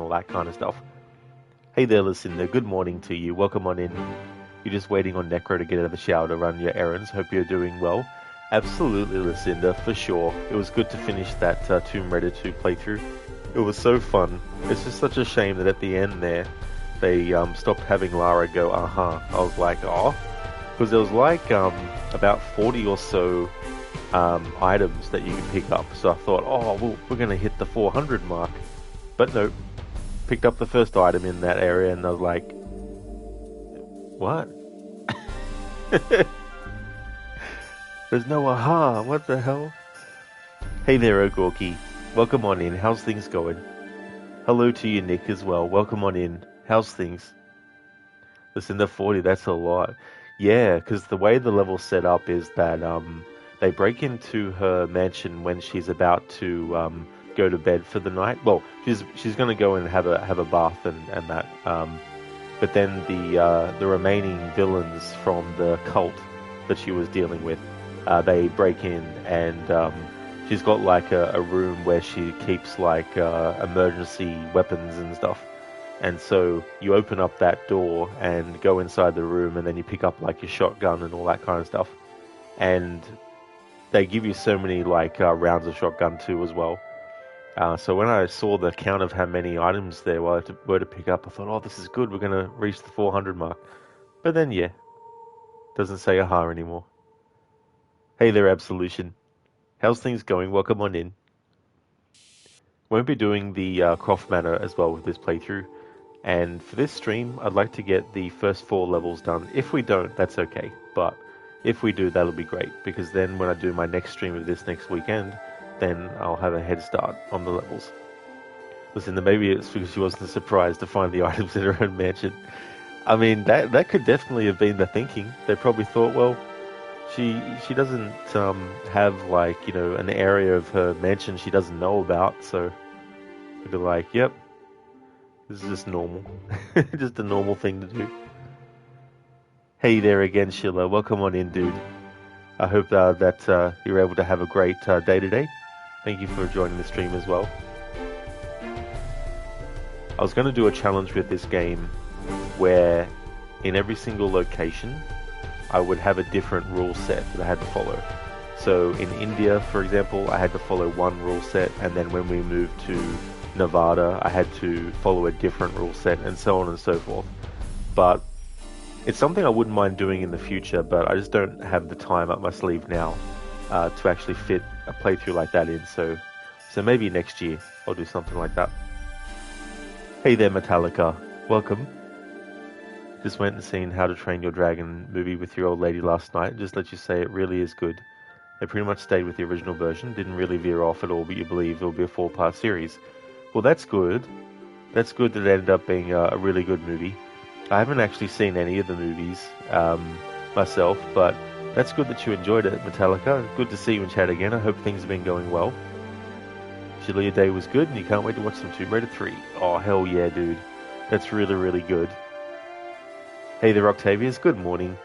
all that kind of stuff. Hey there, Lucinda. Good morning to you. Welcome on in. You're just waiting on Necro to get out of the shower to run your errands. Hope you're doing well. Absolutely, Lucinda, for sure. It was good to finish that Tomb Raider 2 playthrough. It was so fun. It's just such a shame that at the end there, they stopped having Lara go, uh-huh. I was like, oh. Because there was like about 40 or so items that you can pick up. So I thought, oh, well, we're going to hit the 400 mark. But no, picked up the first item in that area and I was like, what? There's no aha, what the hell? Hey there, Ogorki. Welcome on in, how's things going? Hello to you, Nick, as well. Welcome on in, how's things? Listen, the 40, that's a lot. Yeah, because the way the level's set up is that they break into her mansion when she's about to go to bed for the night. Well, she's going to go and have a bath and that. But then the remaining villains from the cult that she was dealing with, they break in and she's got like a room where she keeps like emergency weapons and stuff. And so you open up that door and go inside the room and then you pick up like your shotgun and all that kind of stuff. And they give you so many like rounds of shotgun too as well. So when I saw the count of how many items there were to pick up, I thought, oh, this is good. We're going to reach the 400 mark. But then, yeah, doesn't say aha anymore. Hey there, Absolution. How's things going? Welcome on in. Won't be doing the Croft Manor as well with this playthrough. And for this stream, I'd like to get the first 4 levels done. If we don't, that's okay. But if we do, that'll be great. Because then when I do my next stream of this next weekend, then I'll have a head start on the levels. Listen, maybe it's because she wasn't surprised to find the items in her own mansion. I mean, that could definitely have been the thinking. They probably thought, well, she doesn't have like, you know, an area of her mansion she doesn't know about, so they'd be like, yep, this is just normal. Just a normal thing to do. Hey there again, Sheila. Welcome on in, dude. I hope that you're able to have a great day today. Thank you for joining the stream as well. I was going to do a challenge with this game where in every single location I would have a different rule set that I had to follow. So in India, for example, I had to follow one rule set, and then when we moved to Nevada, I had to follow a different rule set, and so on and so forth. But it's something I wouldn't mind doing in the future, but I just don't have the time up my sleeve now to actually fit a playthrough like that in. So maybe next year I'll do something like that. Hey there, Metallica. Welcome. Just went and seen How to Train Your Dragon movie with your old lady last night. Just let you say it really is good. They pretty much stayed with the original version, didn't really veer off at all, but you believe it'll be a 4-part series. Well, that's good. That's good that it ended up being a really good movie. I haven't actually seen any of the movies myself, but that's good that you enjoyed it, Metallica. Good to see you in chat again. I hope things have been going well. Surely your day was good, and you can't wait to watch some Tomb Raider 3. Oh, hell yeah, dude. That's really, really good. Hey there, Octavius. Good morning.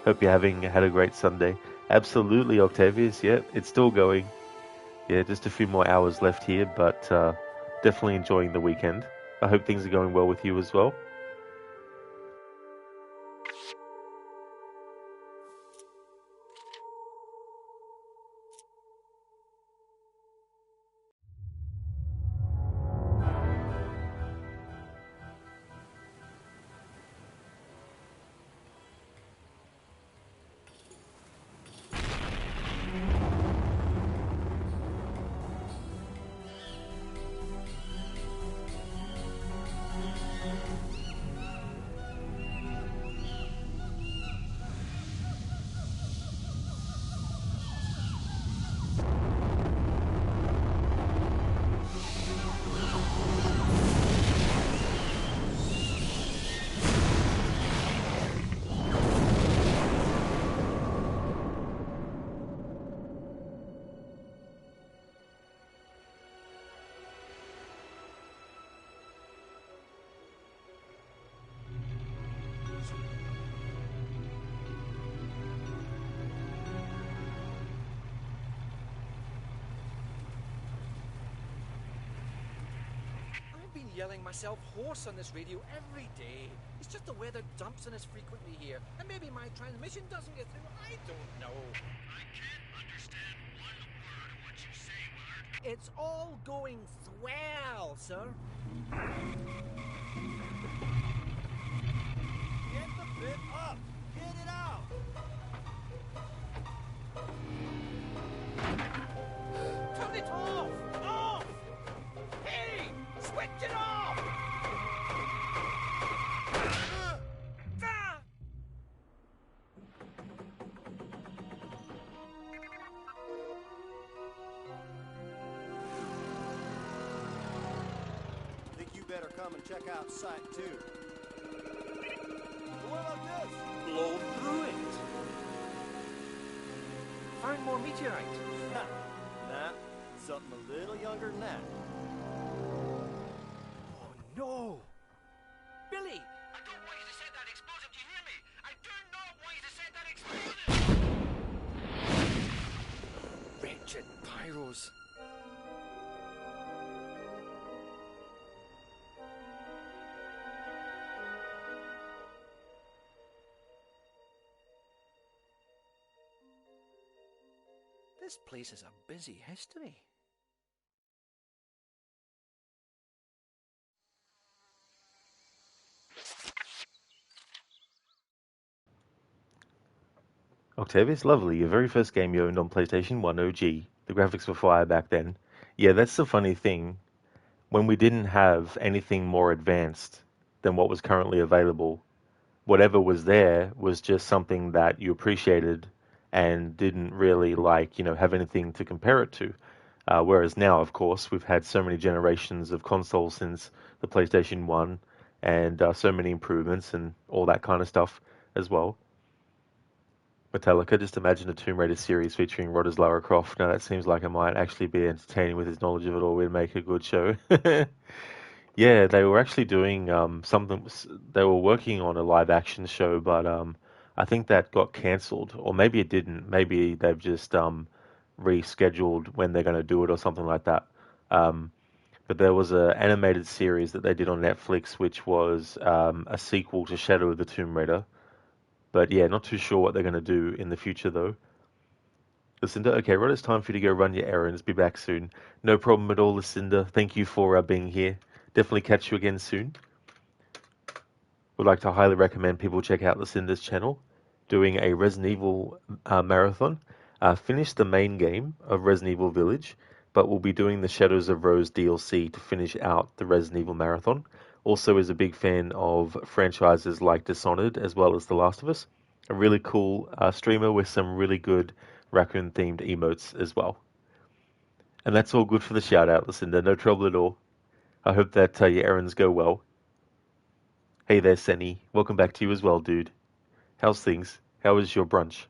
Hope you're had a great Sunday. Absolutely, Octavius. Yeah, it's still going. Yeah, just a few more hours left here, but definitely enjoying the weekend. I hope things are going well with you as well. yelling myself hoarse on this radio every day. It's just the weather dumps on us frequently here, and maybe my transmission doesn't get through. I don't know. I can't understand one word of what you say, Willard. It's all going swell, sir. Get the bit up! Get it out! Turn it off! Off! Hey! Switch it off! Ah! Think you better come and check out Site 2. What about this? Blow through it. Find more meteorite. Nah, something a little younger than that. Oh no! Billy! I don't want you to set that explosive, do you hear me? I do not want you to set that explosive! Wretched pyros. This place is a busy history. Octavius, lovely. Your very first game you owned on PlayStation 1 OG. The graphics were fire back then. Yeah, that's the funny thing. When we didn't have anything more advanced than what was currently available, whatever was there was just something that you appreciated and didn't really have anything to compare it to. Whereas now, of course, we've had so many generations of consoles since the PlayStation 1 and so many improvements and all that kind of stuff as well. Metallica, just imagine a Tomb Raider series featuring Lara Croft. Now that seems like it might actually be entertaining with his knowledge of it all. We'd make a good show. Yeah, they were actually doing something. They were working on a live action show, but I think that got cancelled, or maybe it didn't. Maybe they've just rescheduled when they're going to do it or something like that. But there was an animated series that they did on Netflix, which was a sequel to Shadow of the Tomb Raider. But yeah, not too sure what they're going to do in the future though. Lucinda, okay, right, it's time for you to go run your errands. Be back soon. No problem at all, Lucinda. Thank you for being here. Definitely catch you again soon. Would like to highly recommend people check out Lucinda's channel. Doing a Resident Evil marathon. Finished the main game of Resident Evil Village, but we'll be doing the Shadows of Rose DLC to finish out the Resident Evil marathon. Also is a big fan of franchises like Dishonored as well as The Last of Us. A really cool streamer with some really good raccoon-themed emotes as well. And that's all good for the shout-out, Lucinda. No trouble at all. I hope that your errands go well. Hey there, Senny. Welcome back to you as well, dude. How's things? How was your brunch?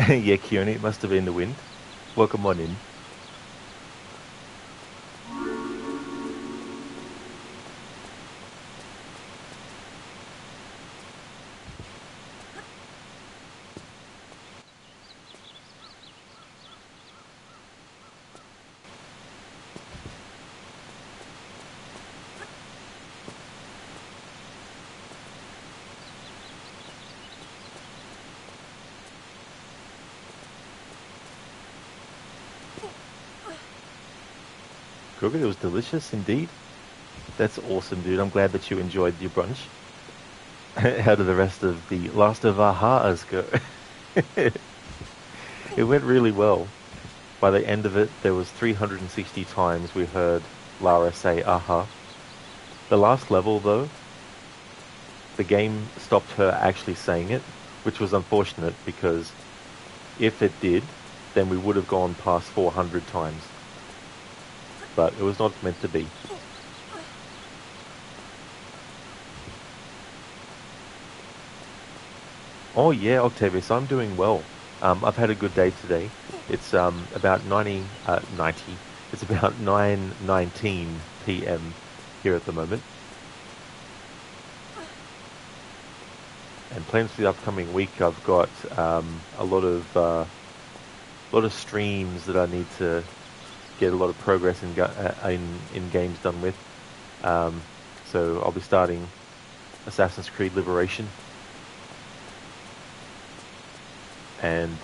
Yeah, Keone, it must have been the wind. Welcome on in. Crooked. It was delicious indeed. That's awesome, dude. I'm glad that you enjoyed your brunch. How did the rest of the last of our Haas go? It went really well. By the end of it, there was 360 times we heard Lara say aha. The last level, though, the game stopped her actually saying it, which was unfortunate because if it did, then we would have gone past 400 times. But it was not meant to be. Oh yeah, Octavius, I'm doing well. I've had a good day today. It's about 90. It's about 9:19 p.m. here at the moment. And plans for the upcoming week, I've got a lot of streams that I need to get a lot of progress in games done with. Um, so I'll be starting Assassin's Creed Liberation, and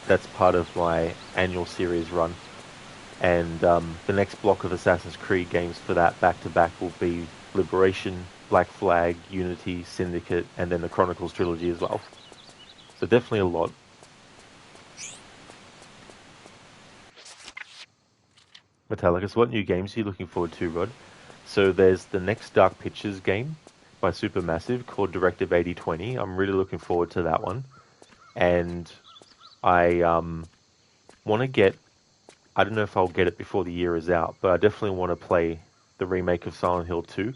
that's part of my annual series run. And the next block of Assassin's Creed games for that back-to-back will be Liberation, Black Flag, Unity, Syndicate, and then the Chronicles trilogy as well. So definitely a lot. Metallicus, what new games are you looking forward to, Rod? So there's the next Dark Pictures game by Supermassive called Directive 8020. I'm really looking forward to that one. And I want to get, I don't know if I'll get it before the year is out, but I definitely want to play the remake of Silent Hill 2.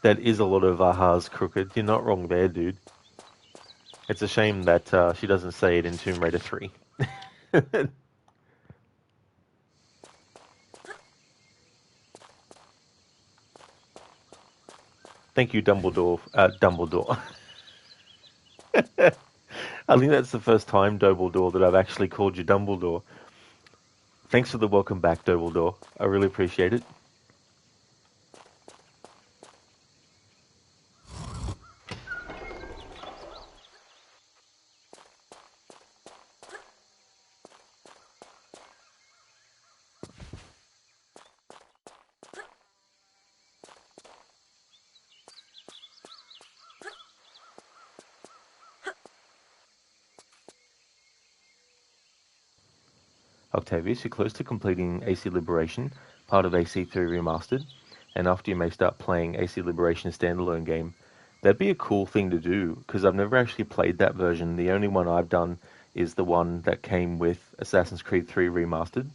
That is a lot of ahas, Crooked. You're not wrong there, dude. It's a shame that she doesn't say it in Tomb Raider 3. Thank you, Dumbledore. Dumbledore. I think that's the first time, Dumbledore, that I've actually called you Dumbledore. Thanks for the welcome back, Dumbledore. I really appreciate it. Octavius, you're close to completing AC Liberation, part of AC3 Remastered, and after you may start playing AC Liberation standalone game. That'd be a cool thing to do, because I've never actually played that version. The only one I've done is the one that came with Assassin's Creed 3 Remastered.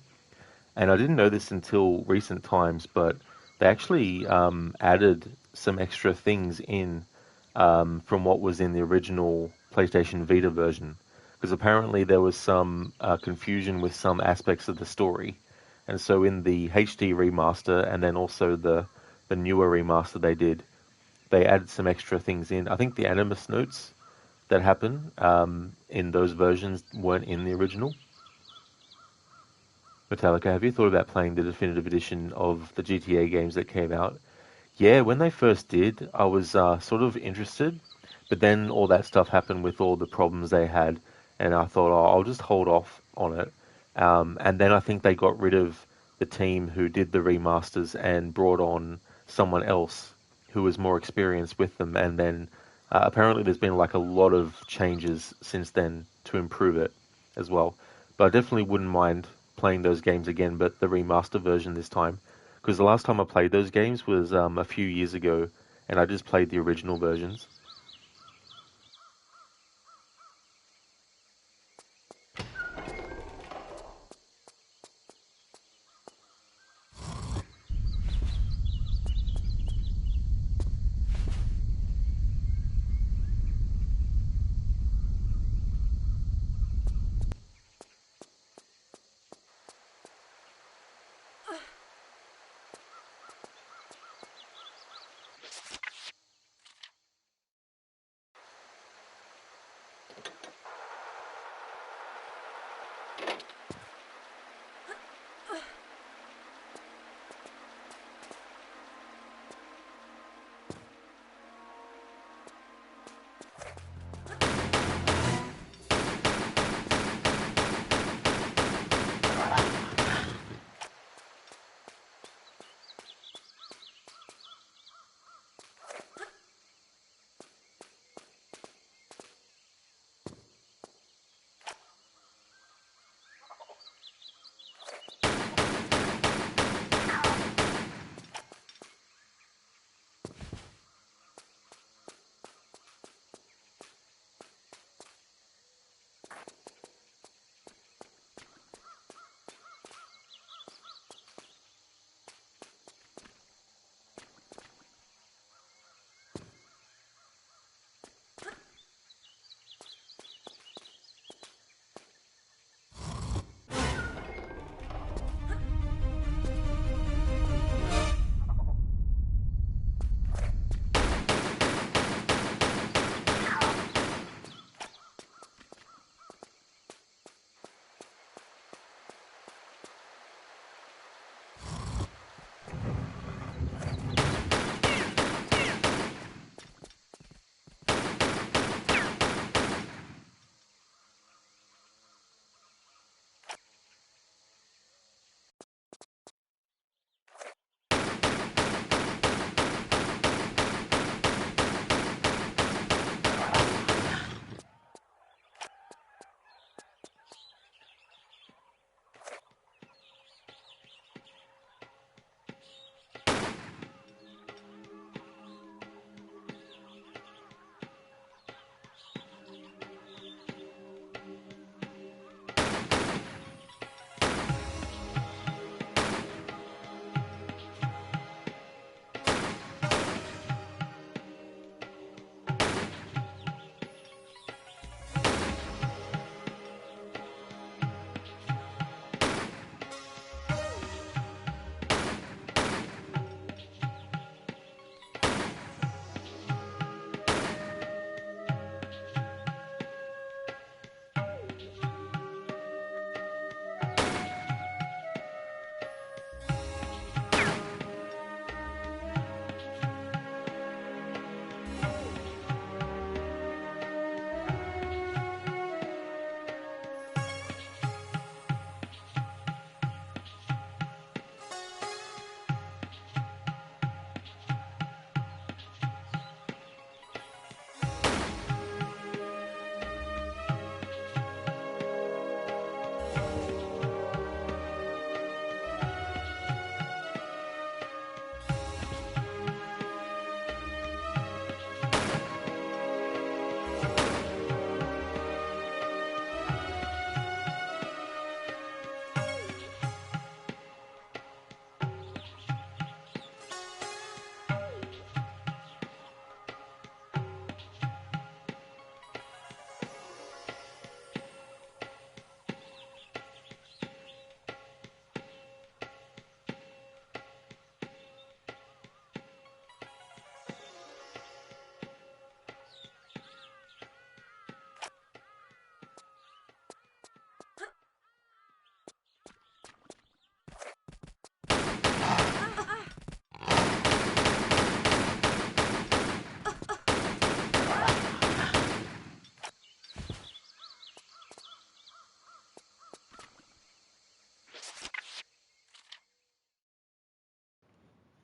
And I didn't know this until recent times, but they actually added some extra things in from what was in the original PlayStation Vita version. Because apparently there was some confusion with some aspects of the story. And so in the HD remaster and then also the newer remaster they did, they added some extra things in. I think the Animus notes that happen in those versions weren't in the original. Metallica, have you thought about playing the definitive edition of the GTA games that came out? Yeah, when they first did, I was sort of interested, but then all that stuff happened with all the problems they had, and I thought, oh, I'll just hold off on it. And then I think they got rid of the team who did the remasters and brought on someone else who was more experienced with them, and then apparently there's been like a lot of changes since then to improve it as well. But I definitely wouldn't mind playing those games again, but the remaster version this time. Because the last time I played those games was a few years ago, and I just played the original versions.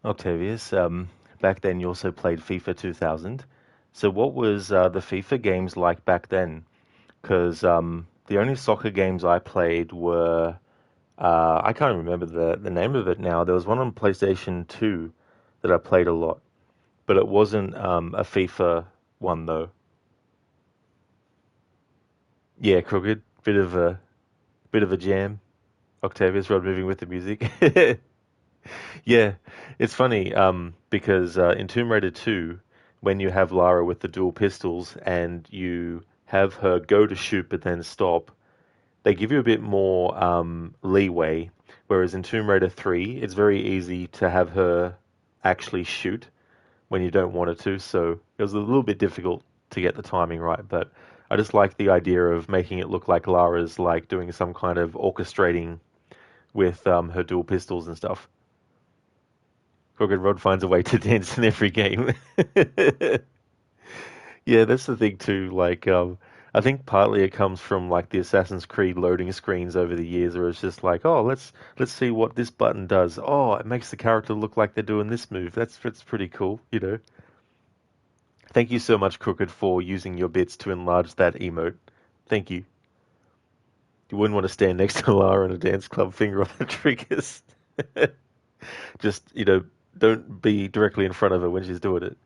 Octavius, back then you also played FIFA 2000. So what was the FIFA games like back then? Because the only soccer games I played were I can't remember the name of it now. There was one on PlayStation 2 that I played a lot, but it wasn't a FIFA one though. Yeah, crooked, bit of a jam. Octavius Rod moving with the music. Yeah, it's funny because in Tomb Raider 2, when you have Lara with the dual pistols and you have her go to shoot but then stop, they give you a bit more leeway. Whereas in Tomb Raider 3, it's very easy to have her actually shoot when you don't want her to. So it was a little bit difficult to get the timing right. But I just like the idea of making it look like Lara's like doing some kind of orchestrating with her dual pistols and stuff. Crooked Rod finds a way to dance in every game. Yeah, that's the thing too. Like, I think partly it comes from like the Assassin's Creed loading screens over the years, where it's just like, oh, let's see what this button does. Oh, it makes the character look like they're doing this move. That's pretty cool, you know. Thank you so much, Crooked, for using your bits to enlarge that emote. Thank you. You wouldn't want to stand next to Lara in a dance club, finger on the triggers. Just, don't be directly in front of her when she's doing it.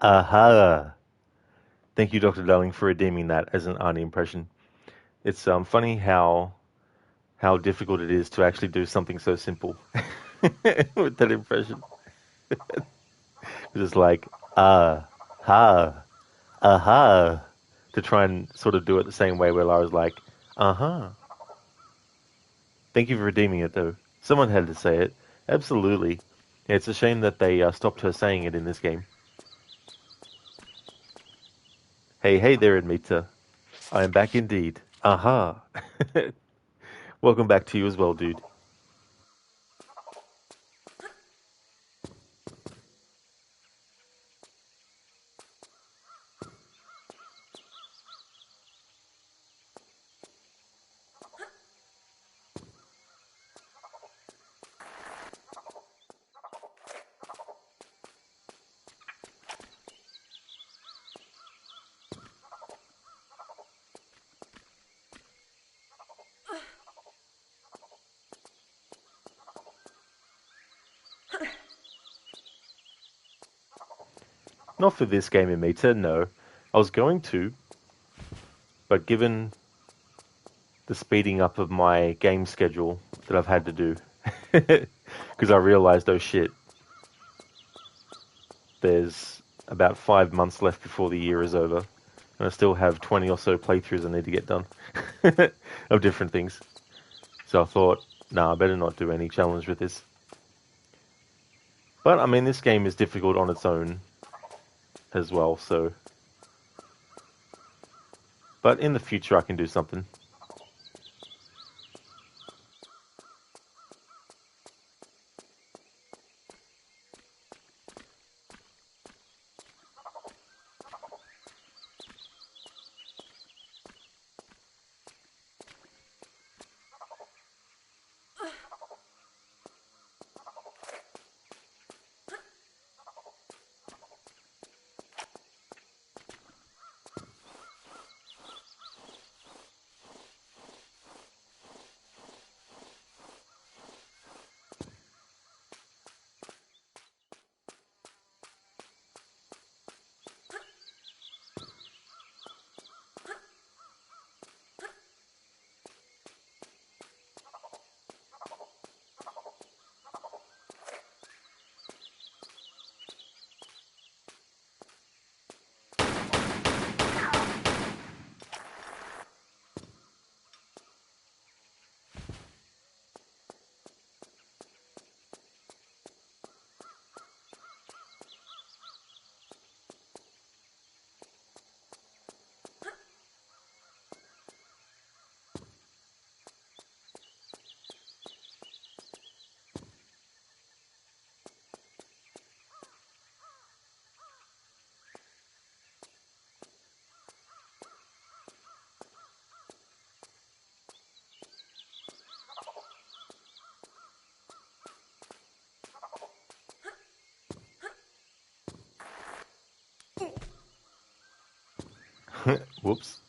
Aha! Thank you, Dr. Darling, for redeeming that as an Arnie impression. It's funny how difficult it is to actually do something so simple with that impression. It's like ha, aha, to try and sort of do it the same way where Lara's like, uh-huh. Thank you for redeeming it, though. Someone had to say it. Absolutely. Yeah, it's a shame that they stopped her saying it in this game. Hey there, Admita. I am back indeed. Aha. Welcome back to you as well, dude. Not for this game, Amita, no. I was going to, but given the speeding up of my game schedule that I've had to do. Because I realized, oh shit, there's about 5 months left before the year is over. And I still have 20 or so playthroughs I need to get done of different things. So I thought, nah, I better not do any challenge with this. But, I mean, this game is difficult on its own as well, so... But in the future I can do something. Whoops.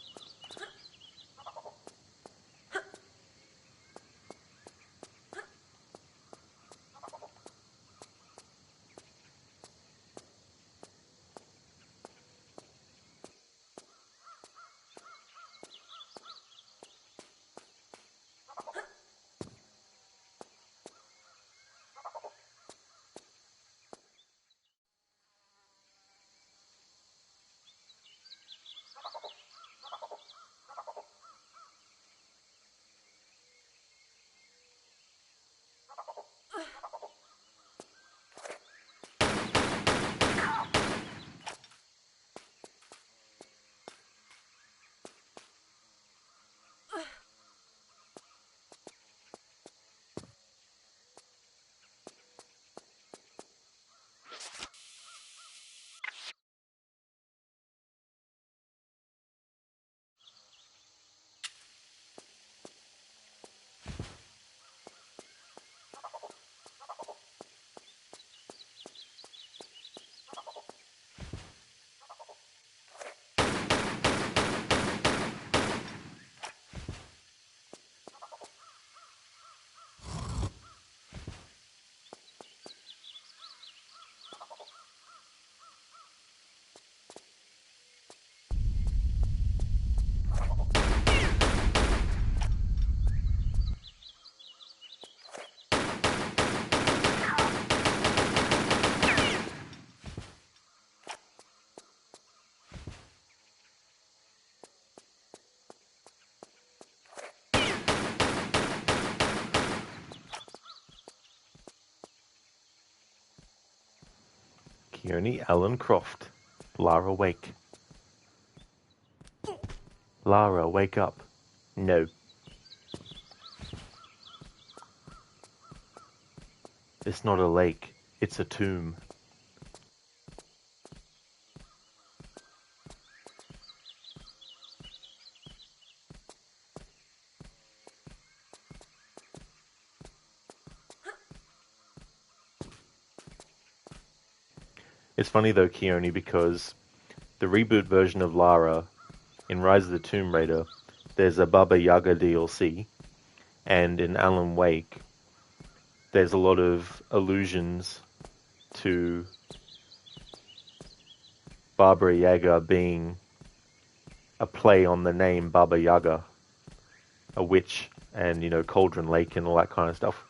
Kearney Allen Croft. Lara, wake. Lara, wake up. No. It's not a lake. It's a tomb. It's funny though, Keone, because the reboot version of Lara in Rise of the Tomb Raider, there's a Baba Yaga DLC, and in Alan Wake, there's a lot of allusions to Baba Yaga being a play on the name Baba Yaga, a witch and Cauldron Lake and all that kind of stuff.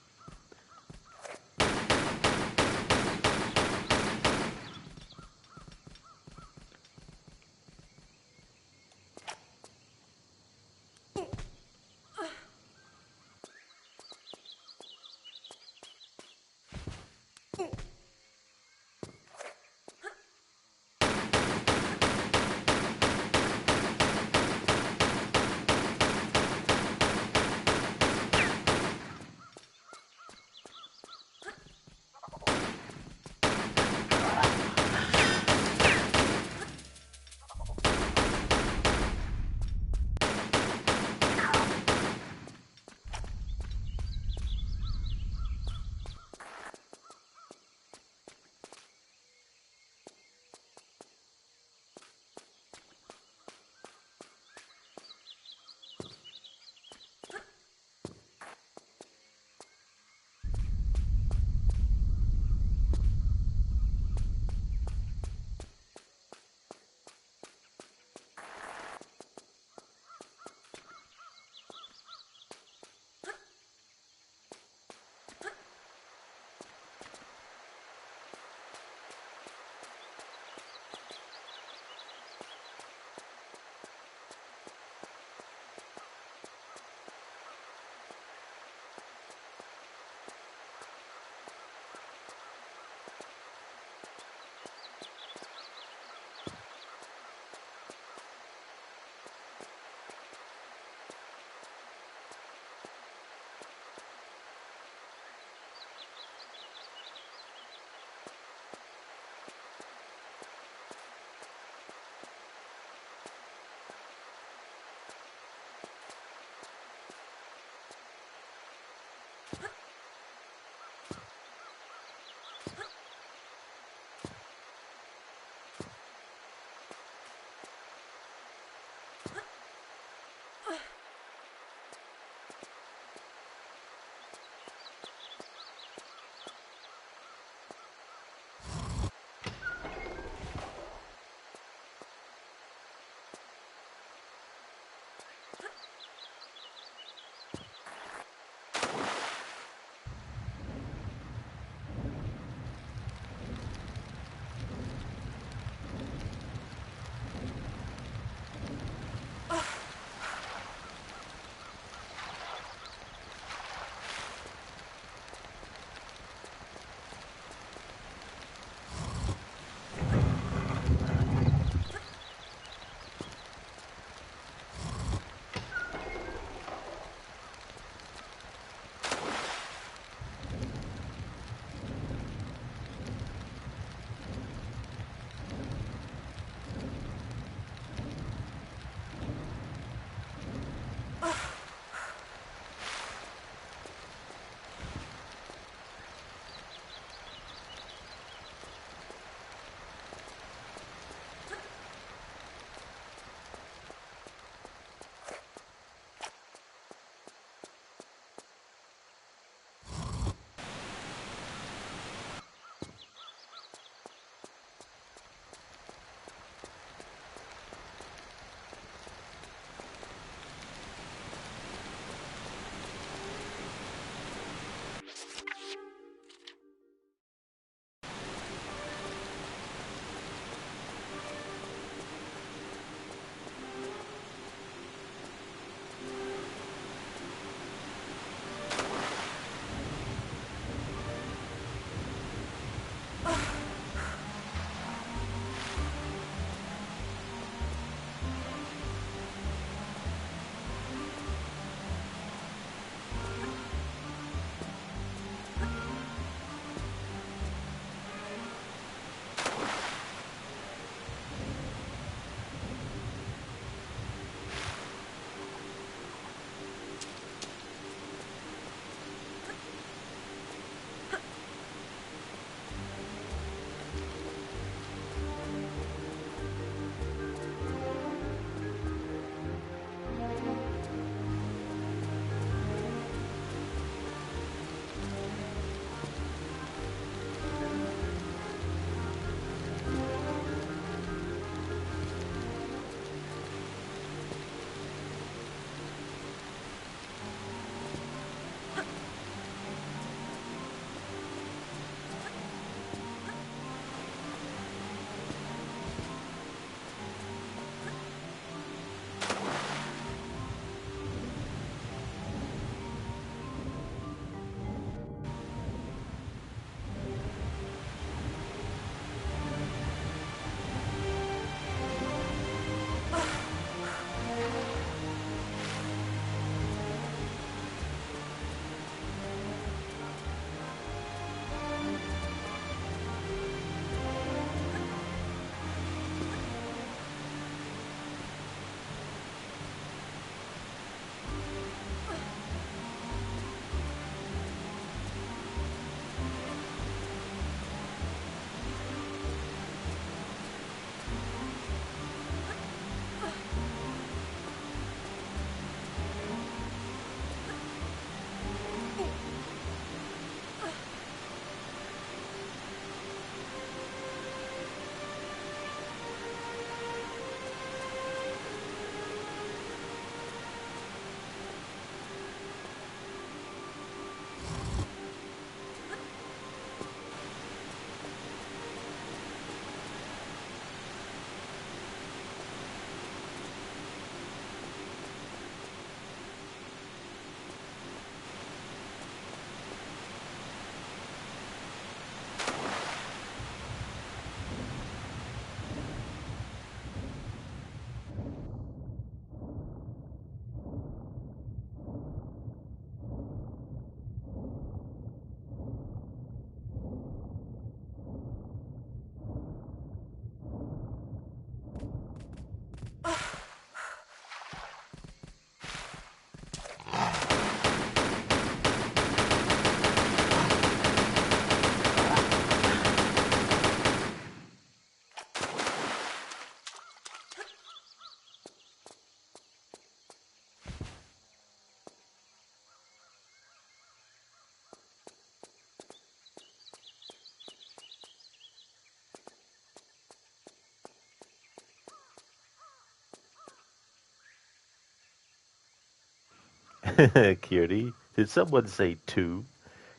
Cutie, did someone say two?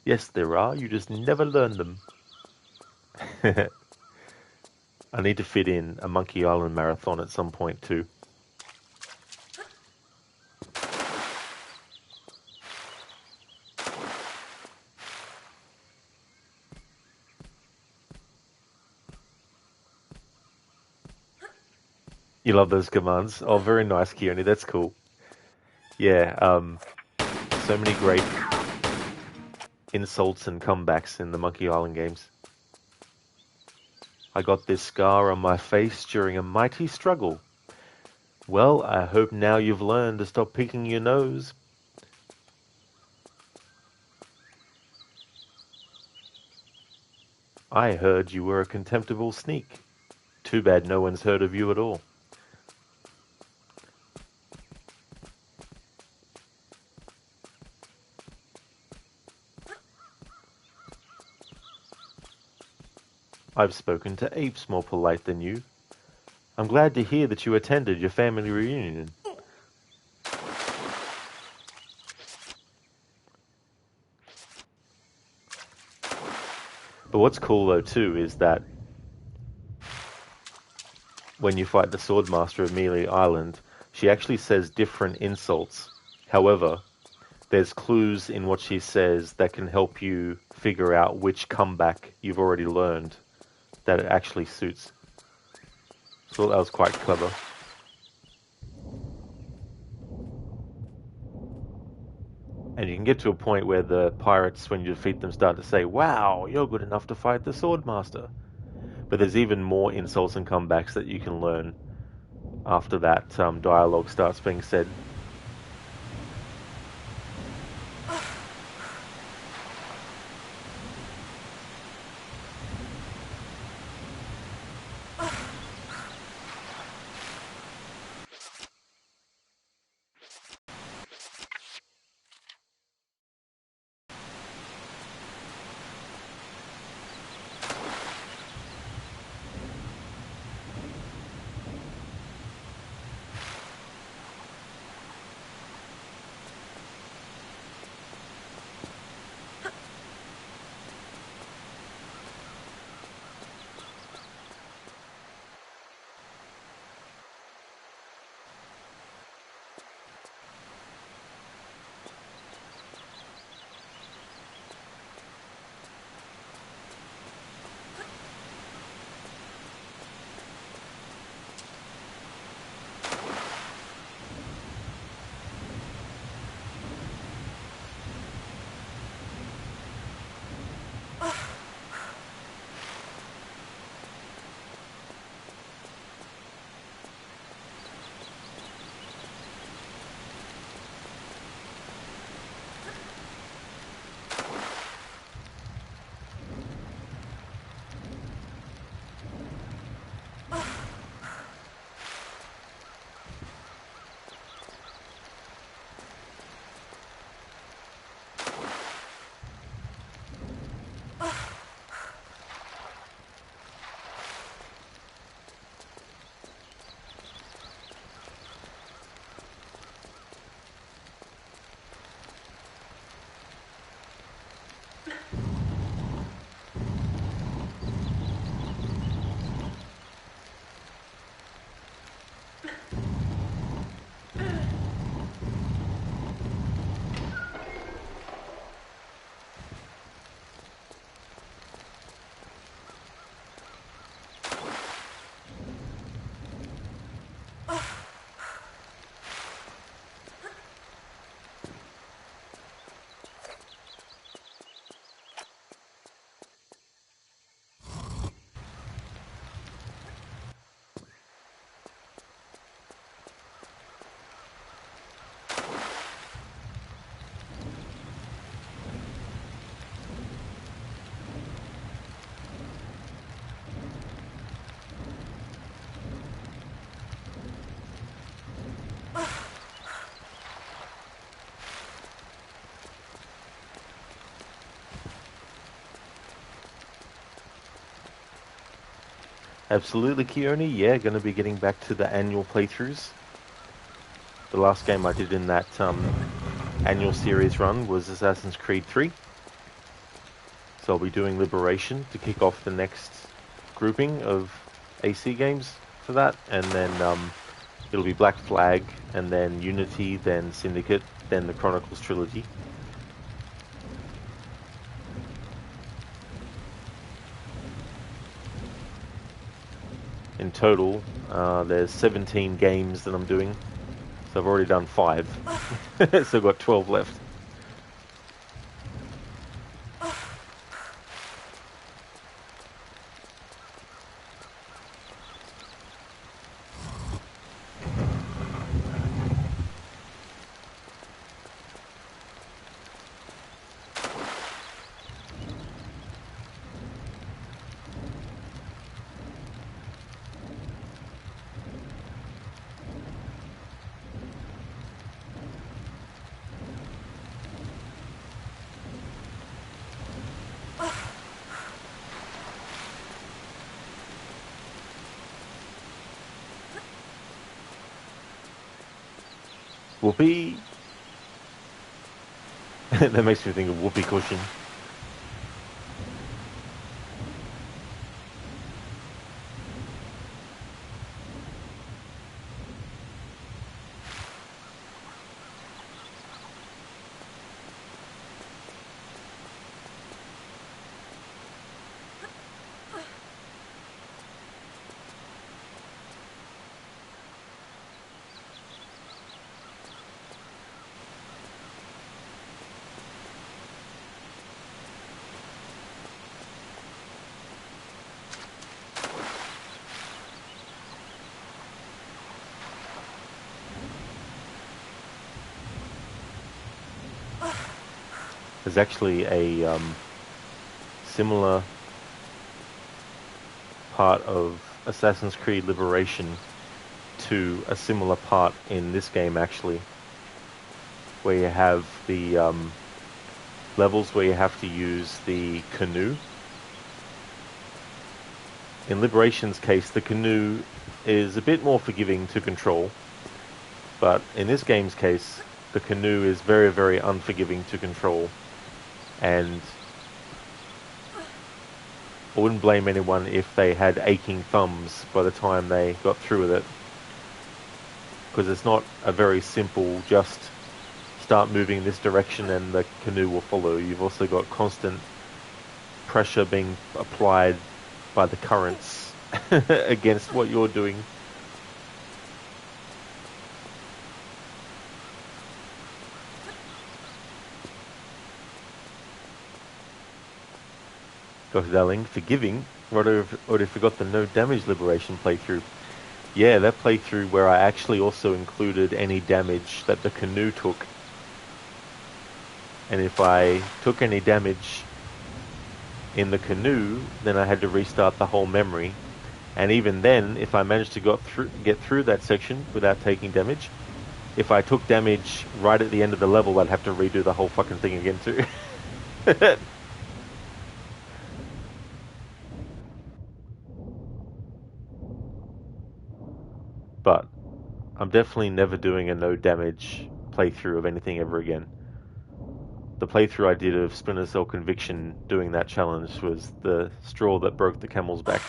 Yes, there are. You just never learn them. I need to fit in a Monkey Island marathon at some point too. You love those commands? Oh, very nice, Keone. That's cool. Yeah, so many great insults and comebacks in the Monkey Island games. I got this scar on my face during a mighty struggle. Well, I hope now you've learned to stop picking your nose. I heard you were a contemptible sneak. Too bad no one's heard of you at all. I've spoken to apes more polite than you. I'm glad to hear that you attended your family reunion. But what's cool though too is that when you fight the Swordmaster of Melee Island, she actually says different insults. However, there's clues in what she says that can help you figure out which comeback you've already learned that it actually suits. So that was quite clever. And you can get to a point where the pirates, when you defeat them, start to say, "Wow, you're good enough to fight the Swordmaster." But there's even more insults and comebacks that you can learn after that dialogue starts being said. Absolutely, Keone. Yeah, going to be getting back to the annual playthroughs. The last game I did in that annual series run was Assassin's Creed 3. So I'll be doing Liberation to kick off the next grouping of AC games for that, and then it'll be Black Flag, and then Unity, then Syndicate, then the Chronicles trilogy. In total, there's 17 games that I'm doing, so I've already done 5, so I've got 12 left. Whoopee. That makes me think of whoopee cushion. There's actually a similar part of Assassin's Creed Liberation to a similar part in this game, actually, where you have the levels where you have to use the canoe. In Liberation's case, the canoe is a bit more forgiving to control, but in this game's case, the canoe is very, very unforgiving to control. And I wouldn't blame anyone if they had aching thumbs by the time they got through with it, because it's not a very simple just start moving in this direction and the canoe will follow. You've also got constant pressure being applied by the currents against what you're doing. Dr. Darling, forgiving. I already forgot the no damage Liberation playthrough. Yeah, that playthrough where I actually also included any damage that the canoe took. And if I took any damage in the canoe, then I had to restart the whole memory. And even then, if I managed to get through that section without taking damage, if I took damage right at the end of the level, I'd have to redo the whole fucking thing again too. But I'm definitely never doing a no damage playthrough of anything ever again. The playthrough I did of Splinter Cell Conviction doing that challenge was the straw that broke the camel's back.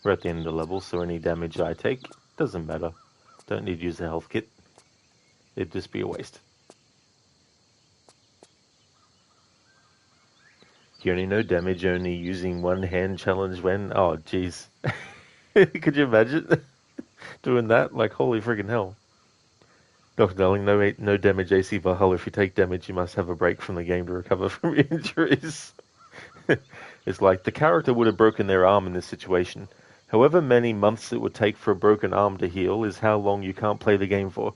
We're at the end of the level, so any damage I take doesn't matter. Don't need to use a health kit. It'd just be a waste. You only know damage only using one hand challenge when... Oh, jeez. Could you imagine? Doing that, like, holy friggin' hell. Dr. Darling, no damage AC Valhalla. If you take damage, you must have a break from the game to recover from your injuries. It's like the character would have broken their arm in this situation. However many months it would take for a broken arm to heal is how long you can't play the game for.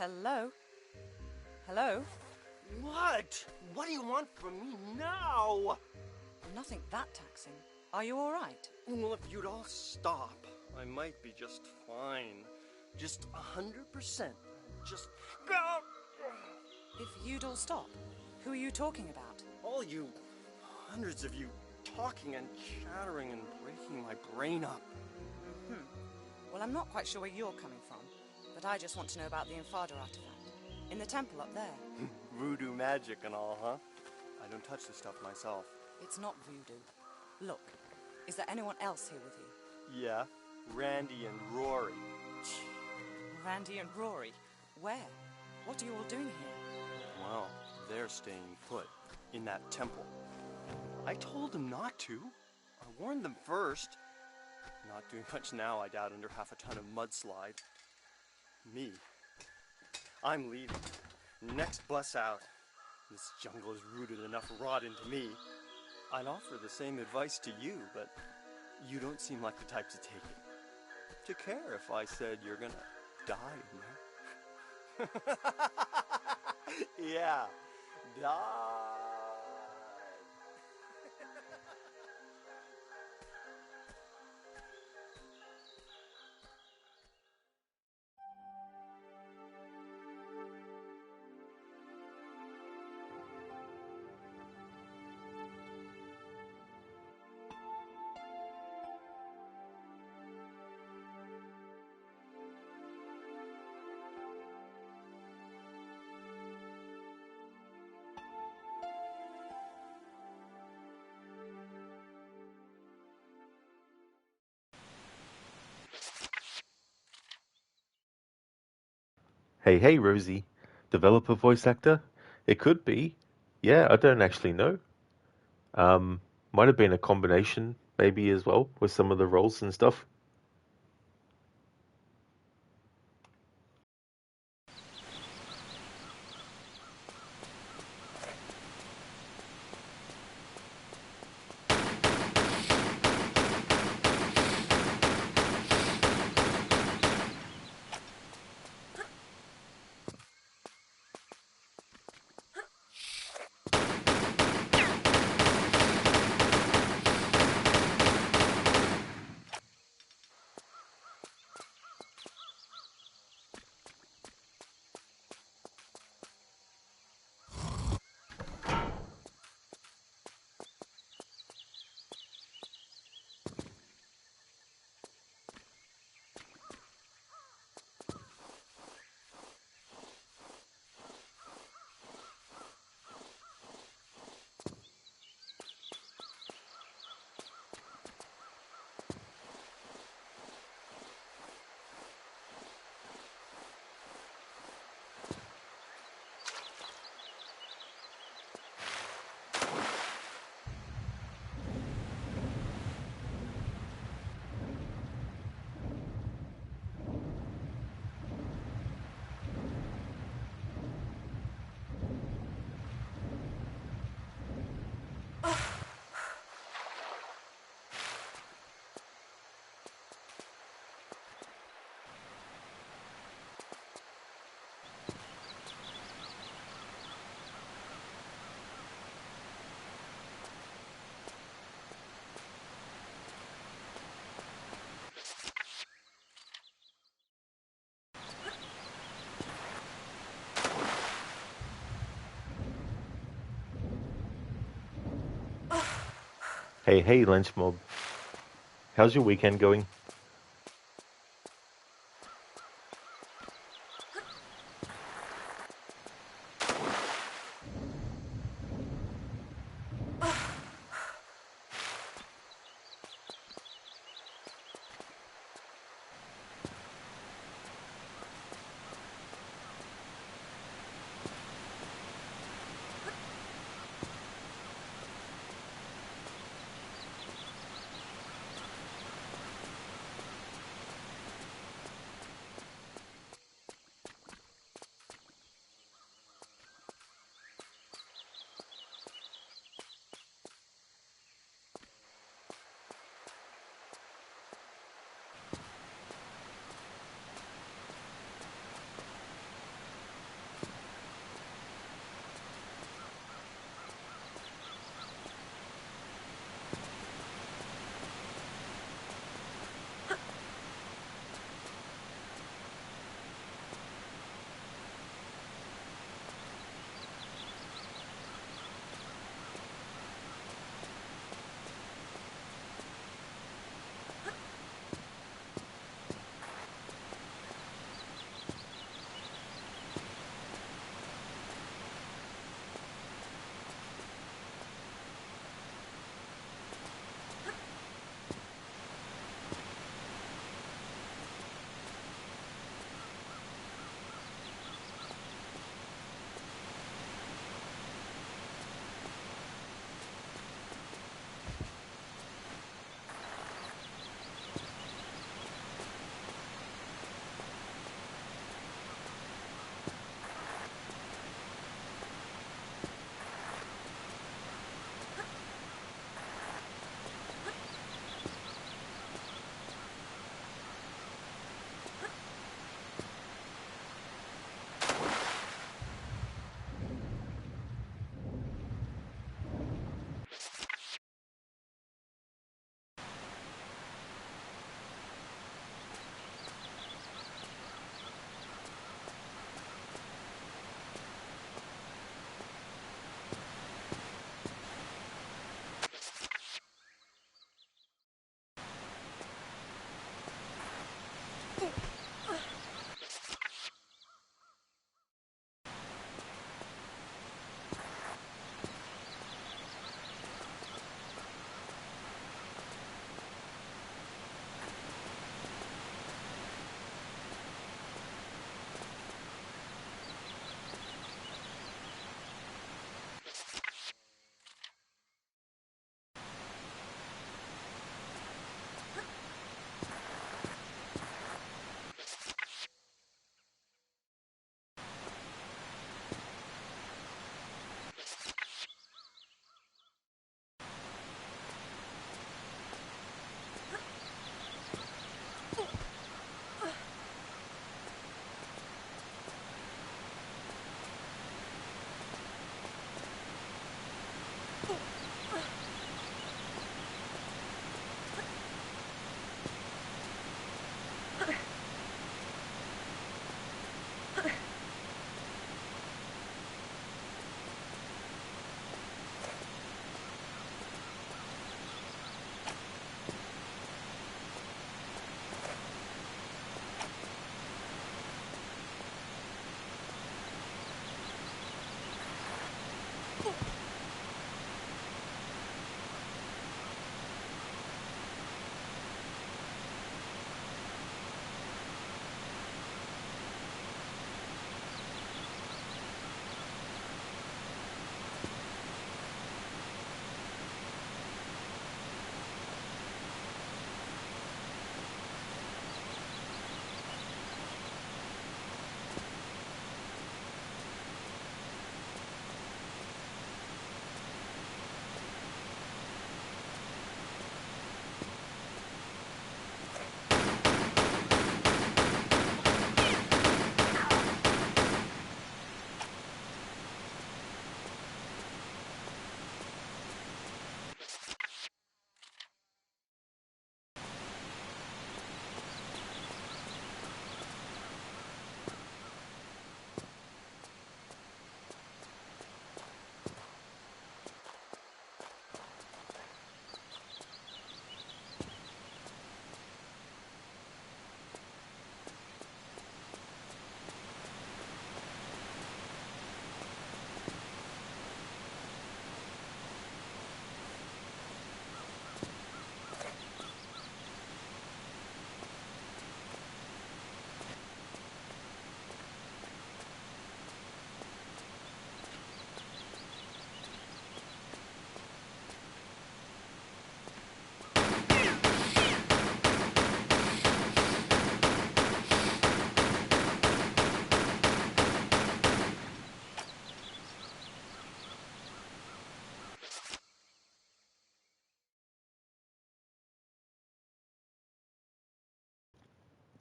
Hello? Hello? What? What do you want from me now? Nothing that taxing. Are you all right? Well, if you'd all stop, I might be just fine. Just 100%. Just go! If you'd all stop, who are you talking about? All you, hundreds of you, talking and chattering and breaking my brain up. Well, I'm not quite sure where you're coming from, but I just want to know about the Infada artifact. In the temple up there. Voodoo magic and all, huh? I don't touch this stuff myself. It's not voodoo. Look, is there anyone else here with you? Yeah, Randy and Rory. Randy and Rory? Where? What are you all doing here? Well, they're staying put in that temple. I told them not to. I warned them first. Not doing much now, I doubt, under half a ton of mudslide. Me. I'm leaving. Next bus out. This jungle has rooted enough rot into me. I'd offer the same advice to you, but you don't seem like the type to take it. To care if I said you're gonna die in there. Yeah, die. Hey, Rosie. Developer voice actor? It could be. Yeah, I don't actually know. Might have been a combination, maybe, as well, with some of the roles and stuff. Hey, Lunch Mob. How's your weekend going?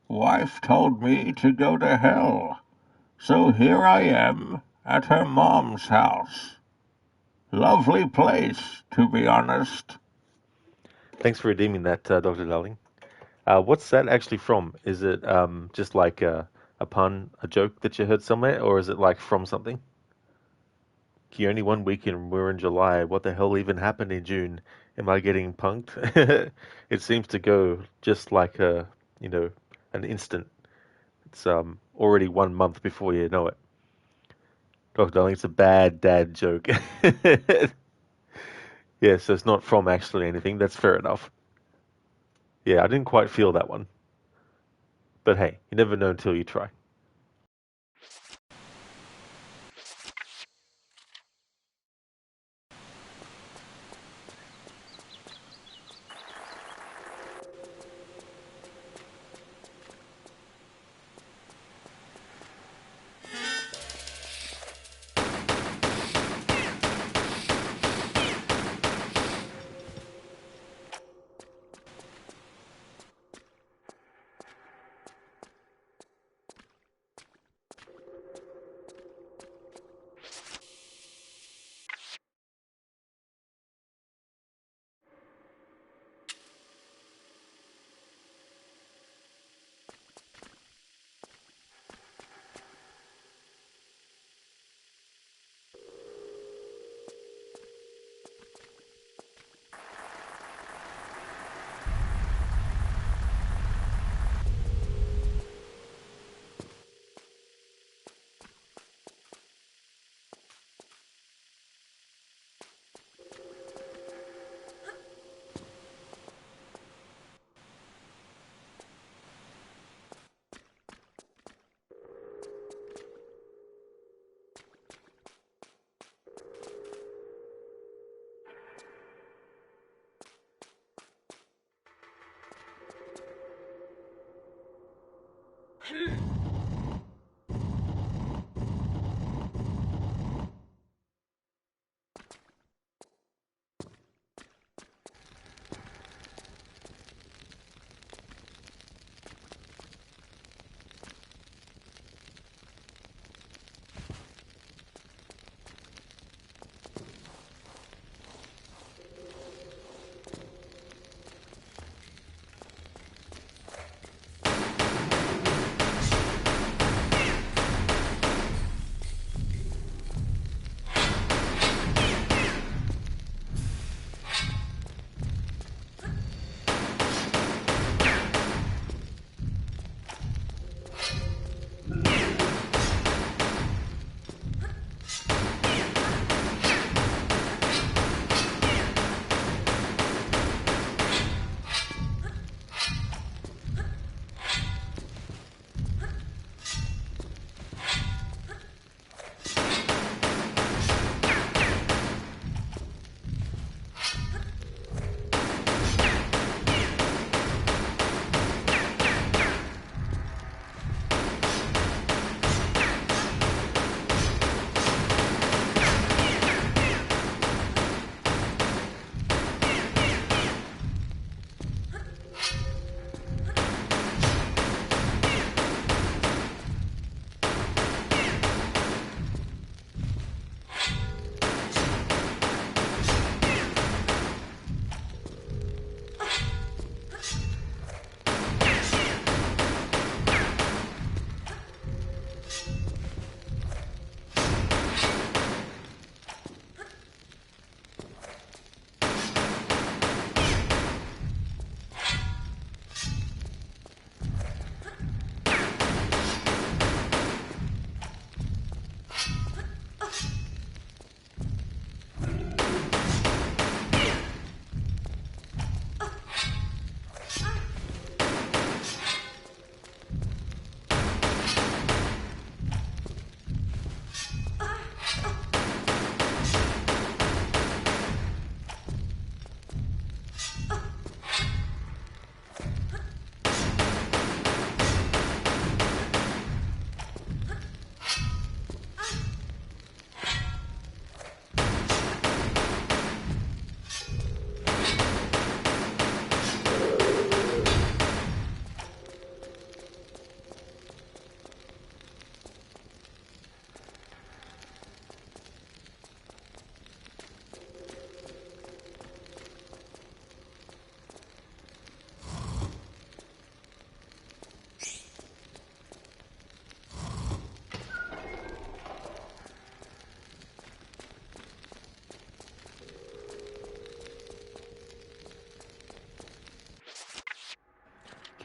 Wife told me to go to hell, so here I am at her mom's house. Lovely place, to be honest. Thanks for redeeming that, Dr. Darling. What's that actually from? Is it just like a pun, a joke that you heard somewhere, or is it like from something? You only 1 week and we're in July. What the hell even happened in June? Am I getting punked? It seems to go just like an instant. It's already 1 month before you know it. Dr. Darling, it's a bad dad joke. Yeah, so it's not from actually anything. That's fair enough. Yeah, I didn't quite feel that one. But hey, you never know until you try.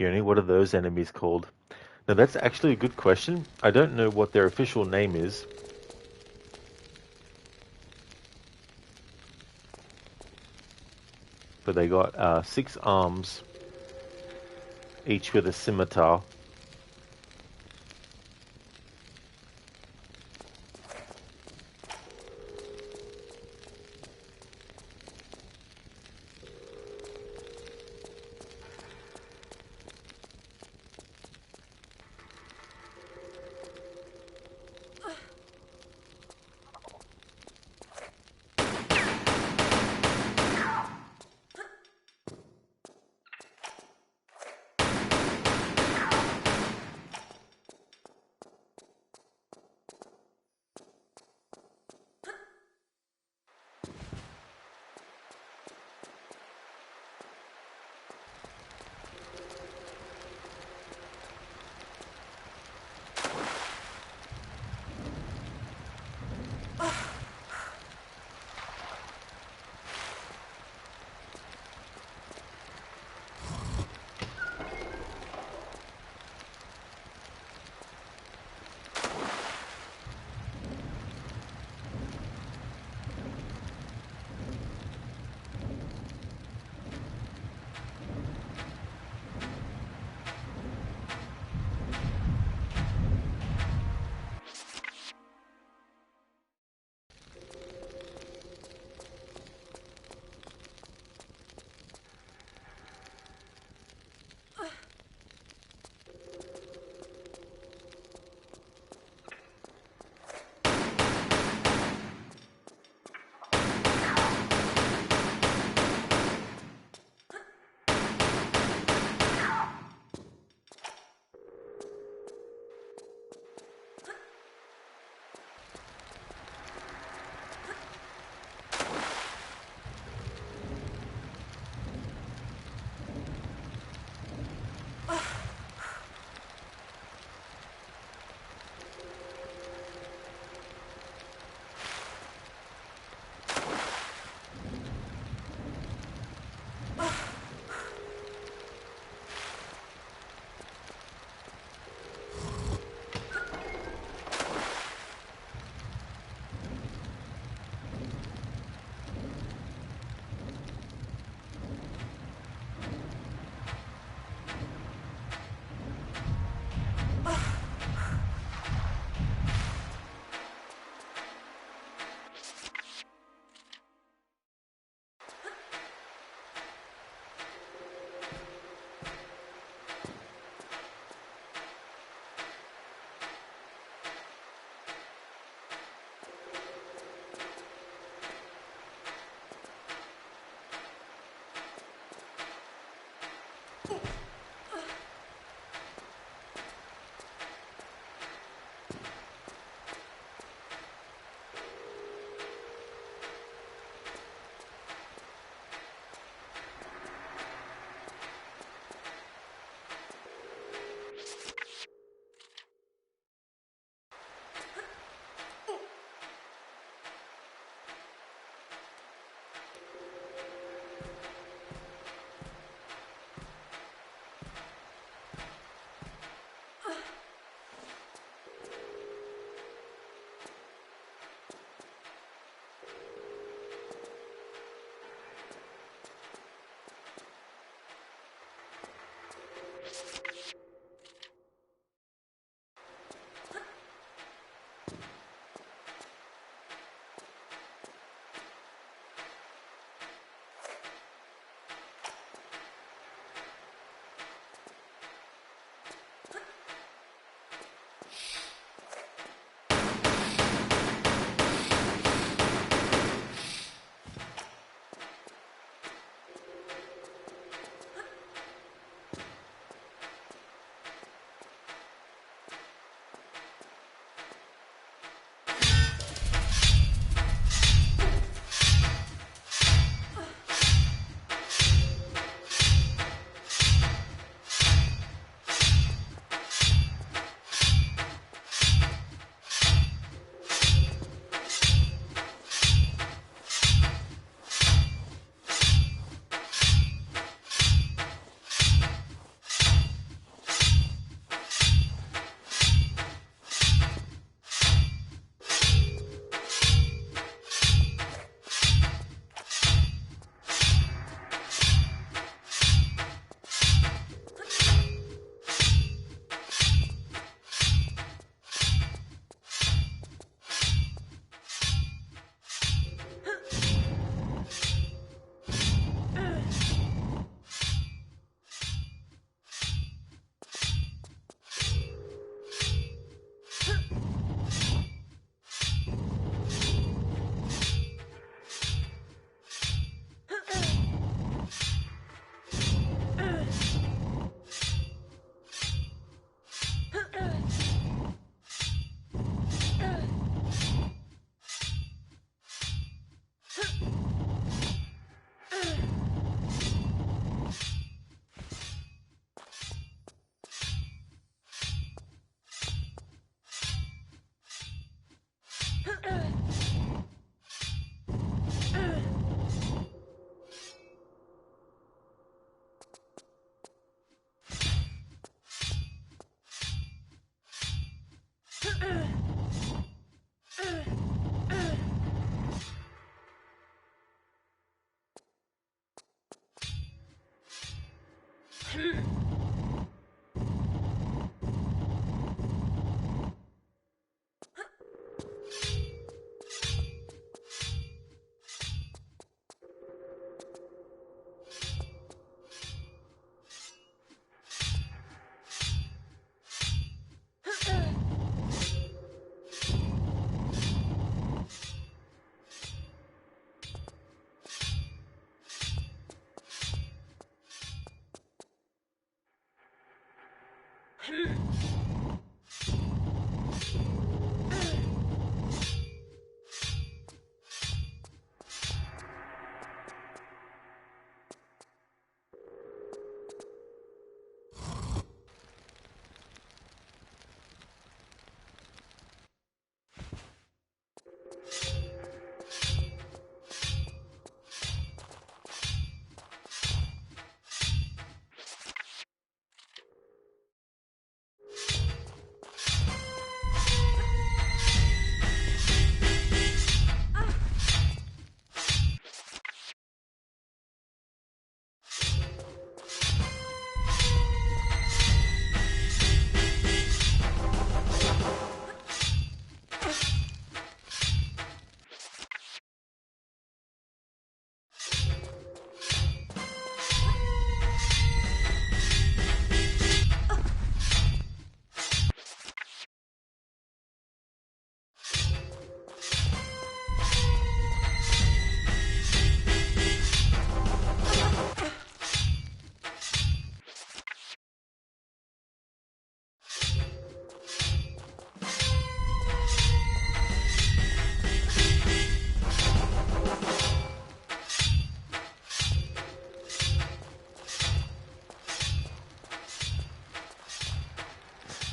Kearney. What are those enemies called? Now, that's actually a good question. I don't know what their official name is. But they got 6 arms, each with a scimitar.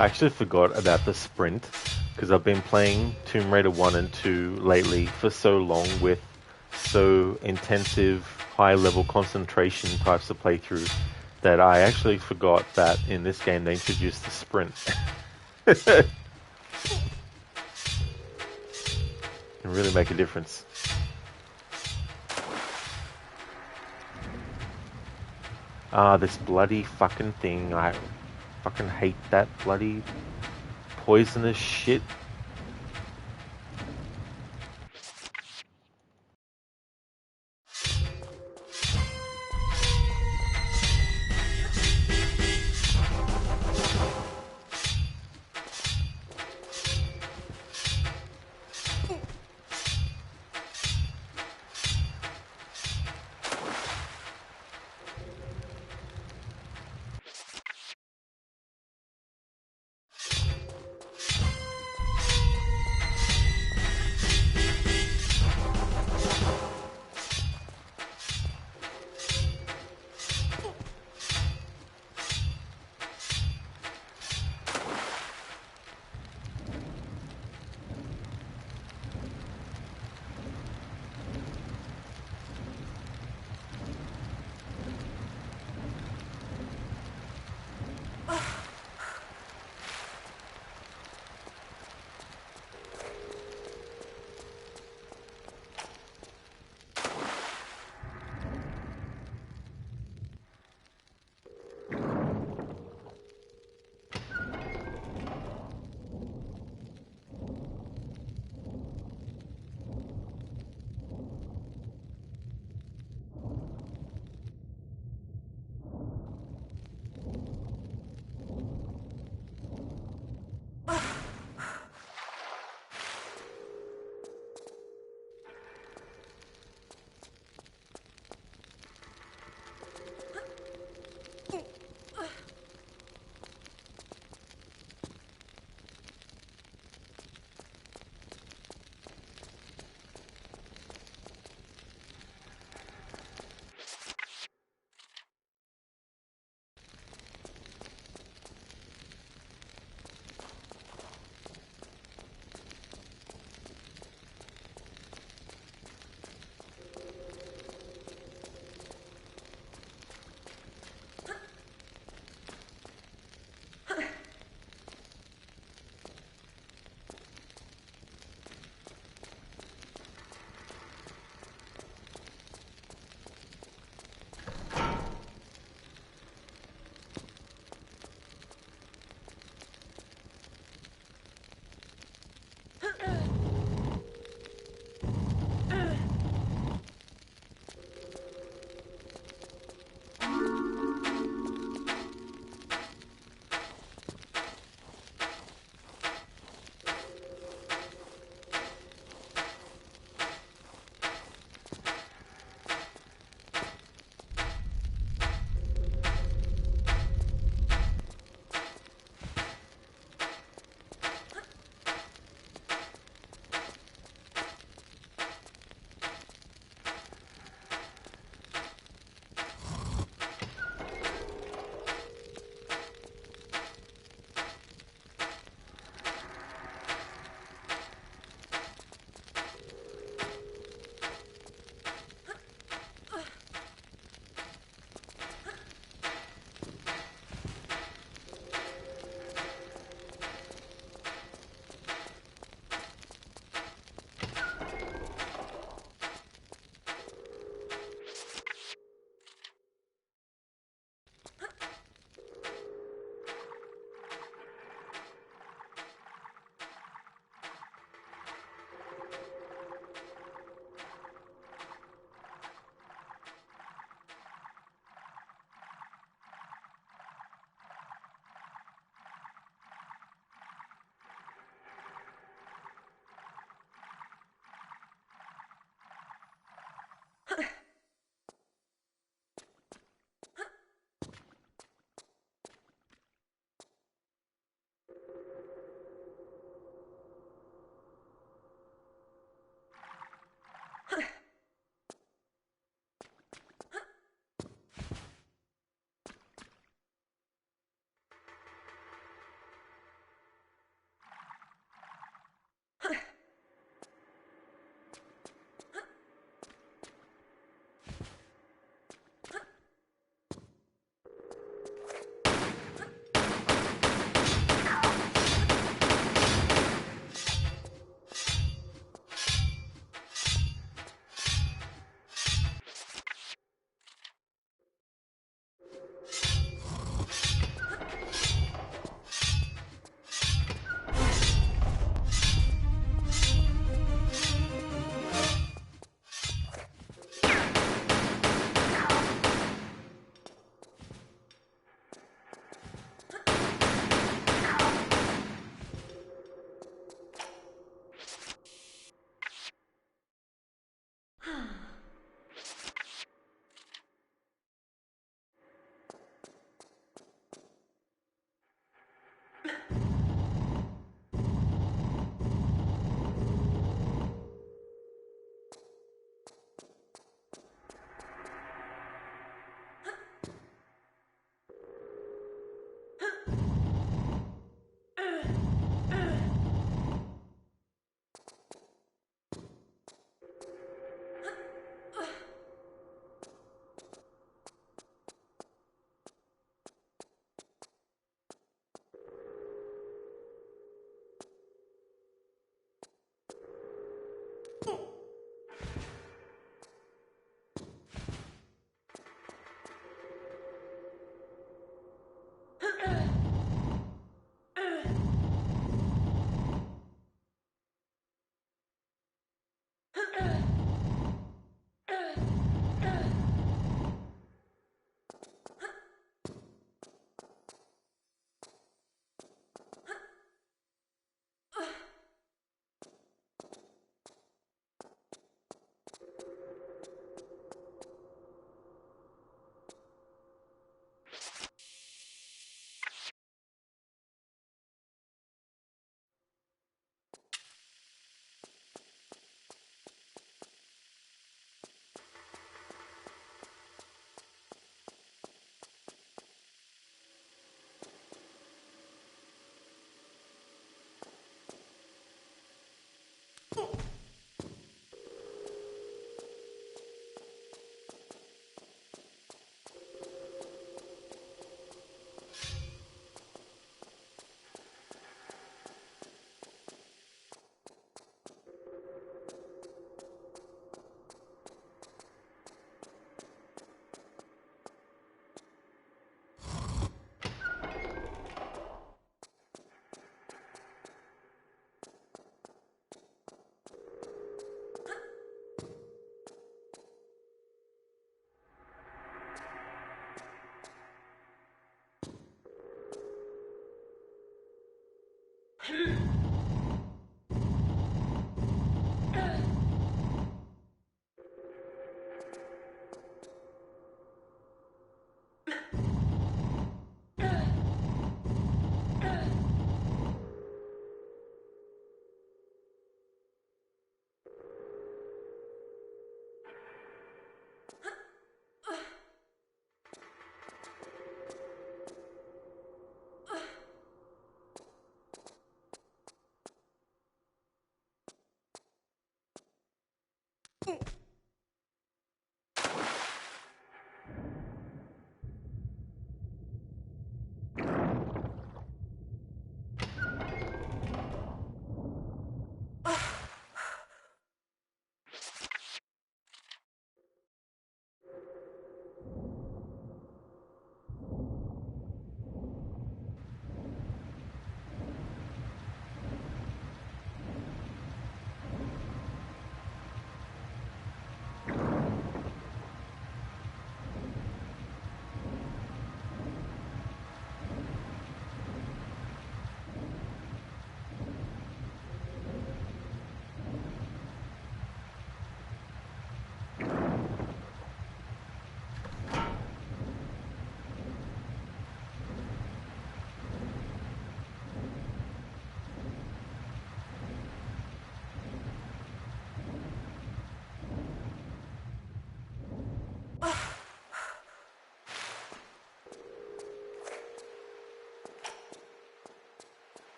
I actually forgot about the sprint because I've been playing Tomb Raider 1 and 2 lately for so long with so intensive, high-level concentration types of playthrough that I actually forgot that in this game they introduced the sprint. Can really make a difference. Ah, this bloody fucking thing. I fucking hate that bloody poisonous shit.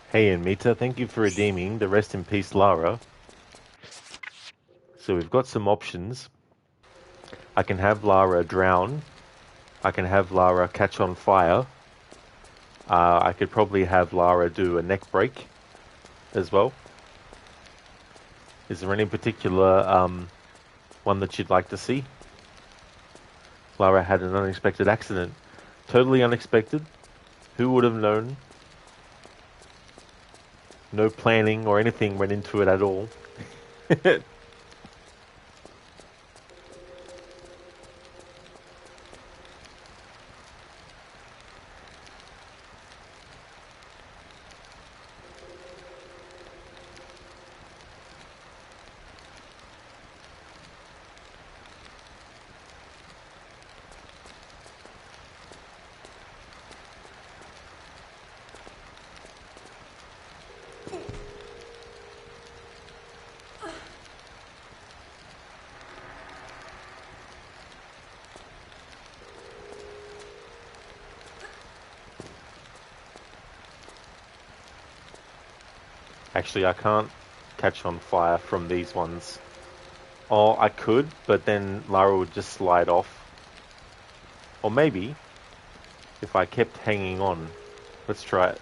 Hey, and Mita, thank you for redeeming the Rest in Peace Lara. So we've got some options. I can have Lara drown. I can have Lara catch on fire. I could probably have Lara do a neck break as well. Is there any particular one that you'd like to see? Lara had an unexpected accident. Totally unexpected. Who would have known? No planning or anything went into it at all. Actually, I can't catch on fire from these ones. Oh, I could, but then Lara would just slide off. Or maybe, if I kept hanging on. Let's try it.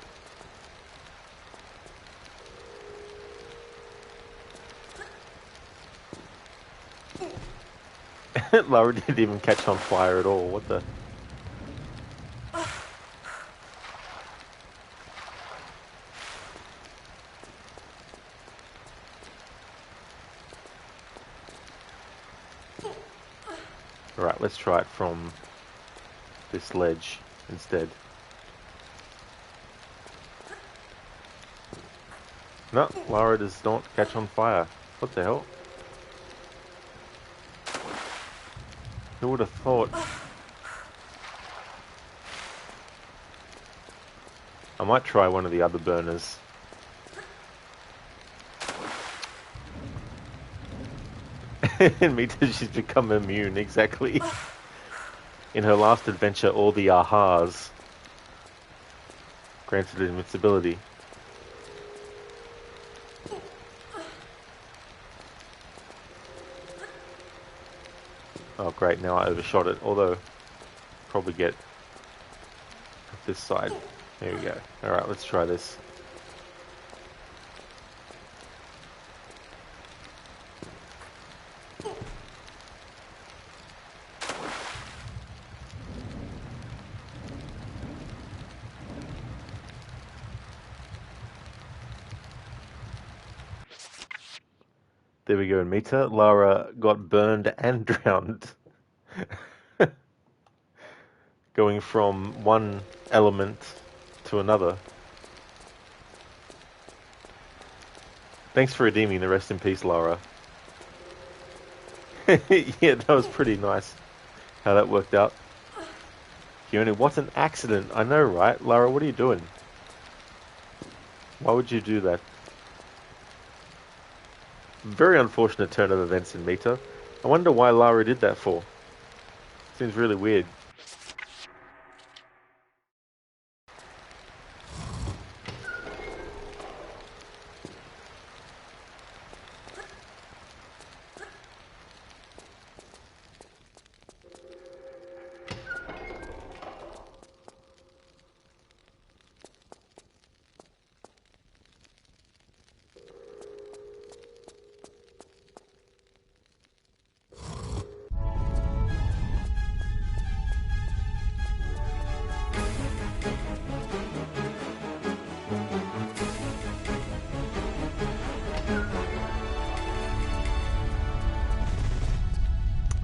Lara didn't even catch on fire at all. What the? Alright, let's try it from this ledge instead. No, Lara does not catch on fire. What the hell? Who would have thought? I might try one of the other burners. And Mita, she's become immune, exactly. In her last adventure, all the ahas granted invincibility. Oh great, now I overshot it, although probably get this side. There we go. Alright, let's try this. There we go, Mita. Lara got burned and drowned. Going from one element to another. Thanks for redeeming the rest in peace, Lara. Yeah, that was pretty nice how that worked out. Kioni, what an accident. I know, right? Lara, what are you doing? Why would you do that? Very unfortunate turn of events in Mita. I wonder why Lara did that for. Seems really weird.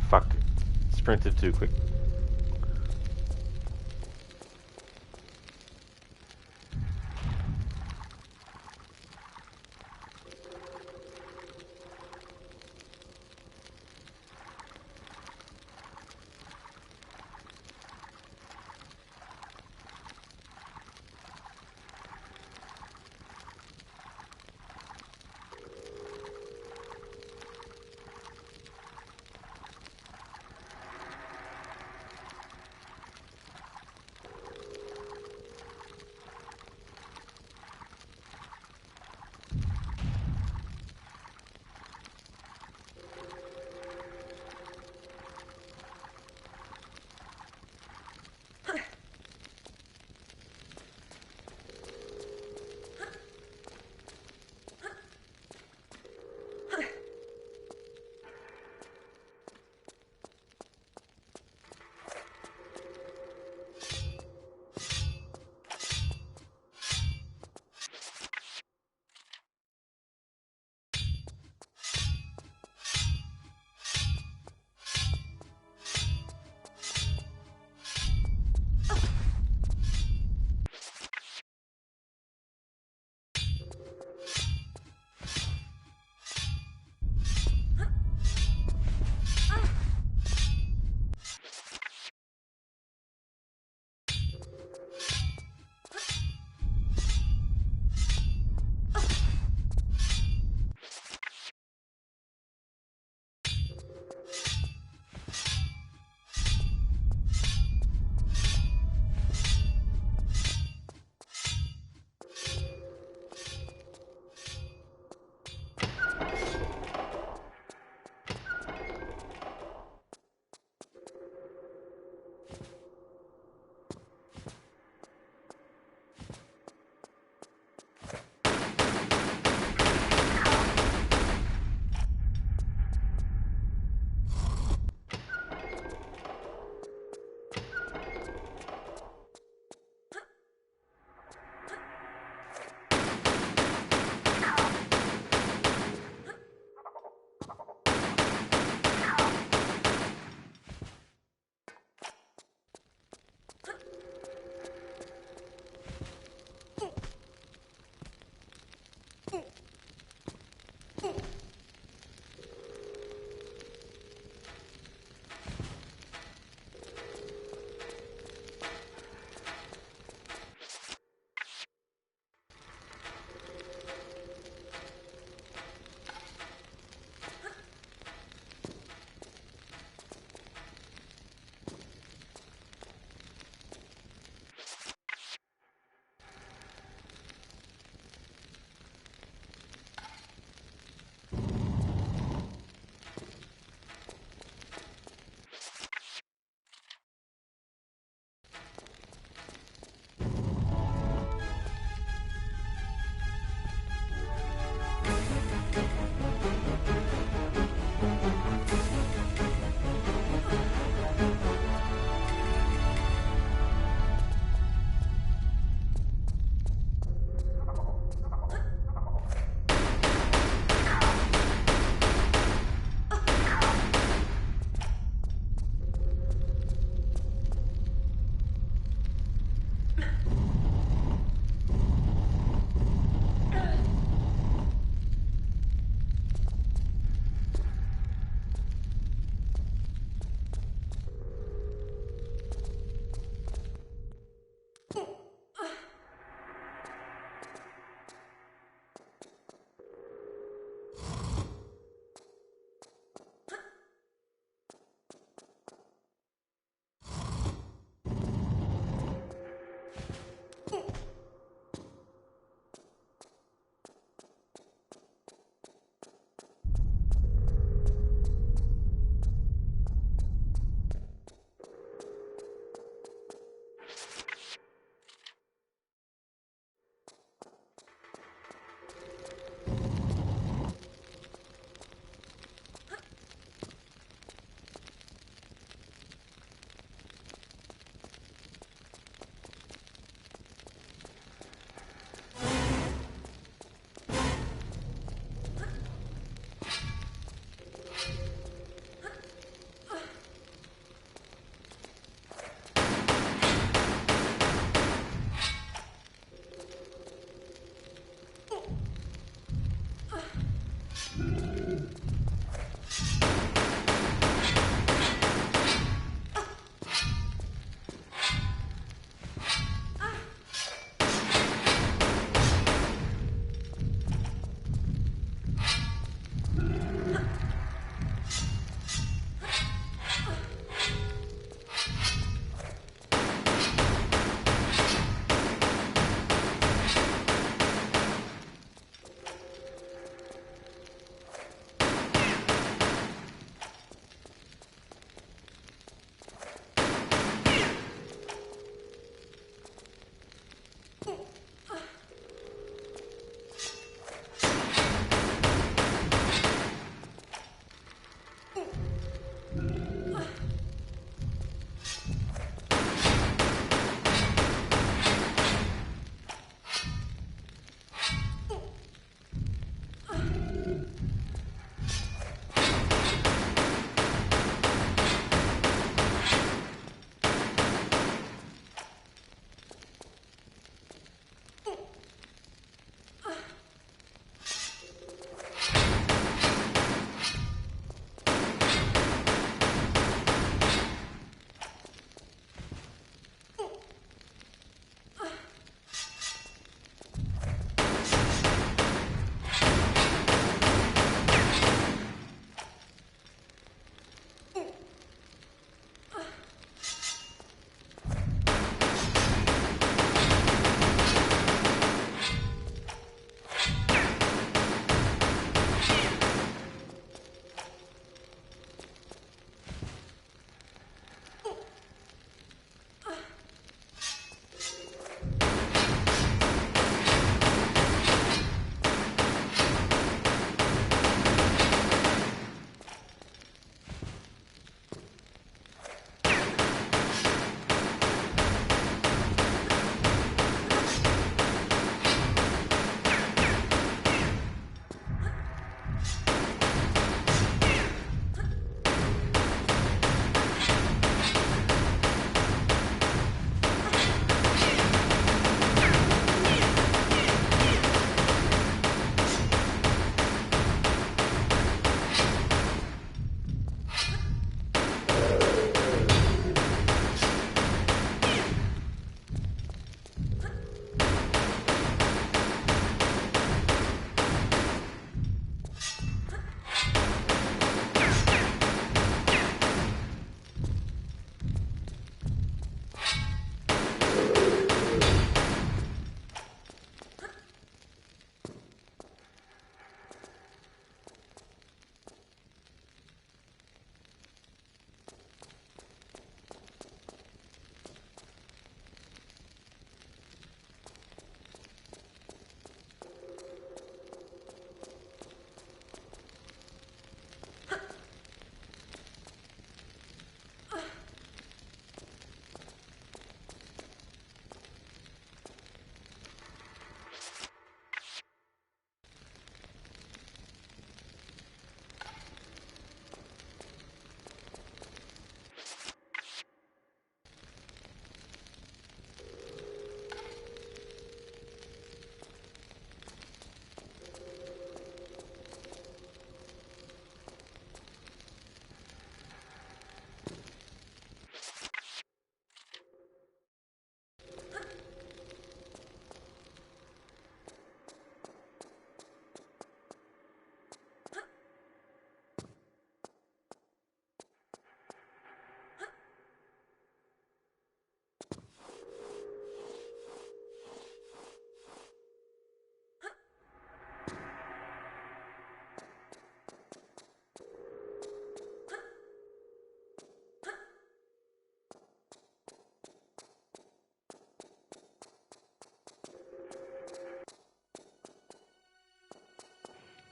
Fuck. Sprinted too quick.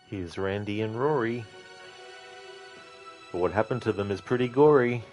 Here's Randy and Rory. But what happened to them is pretty gory.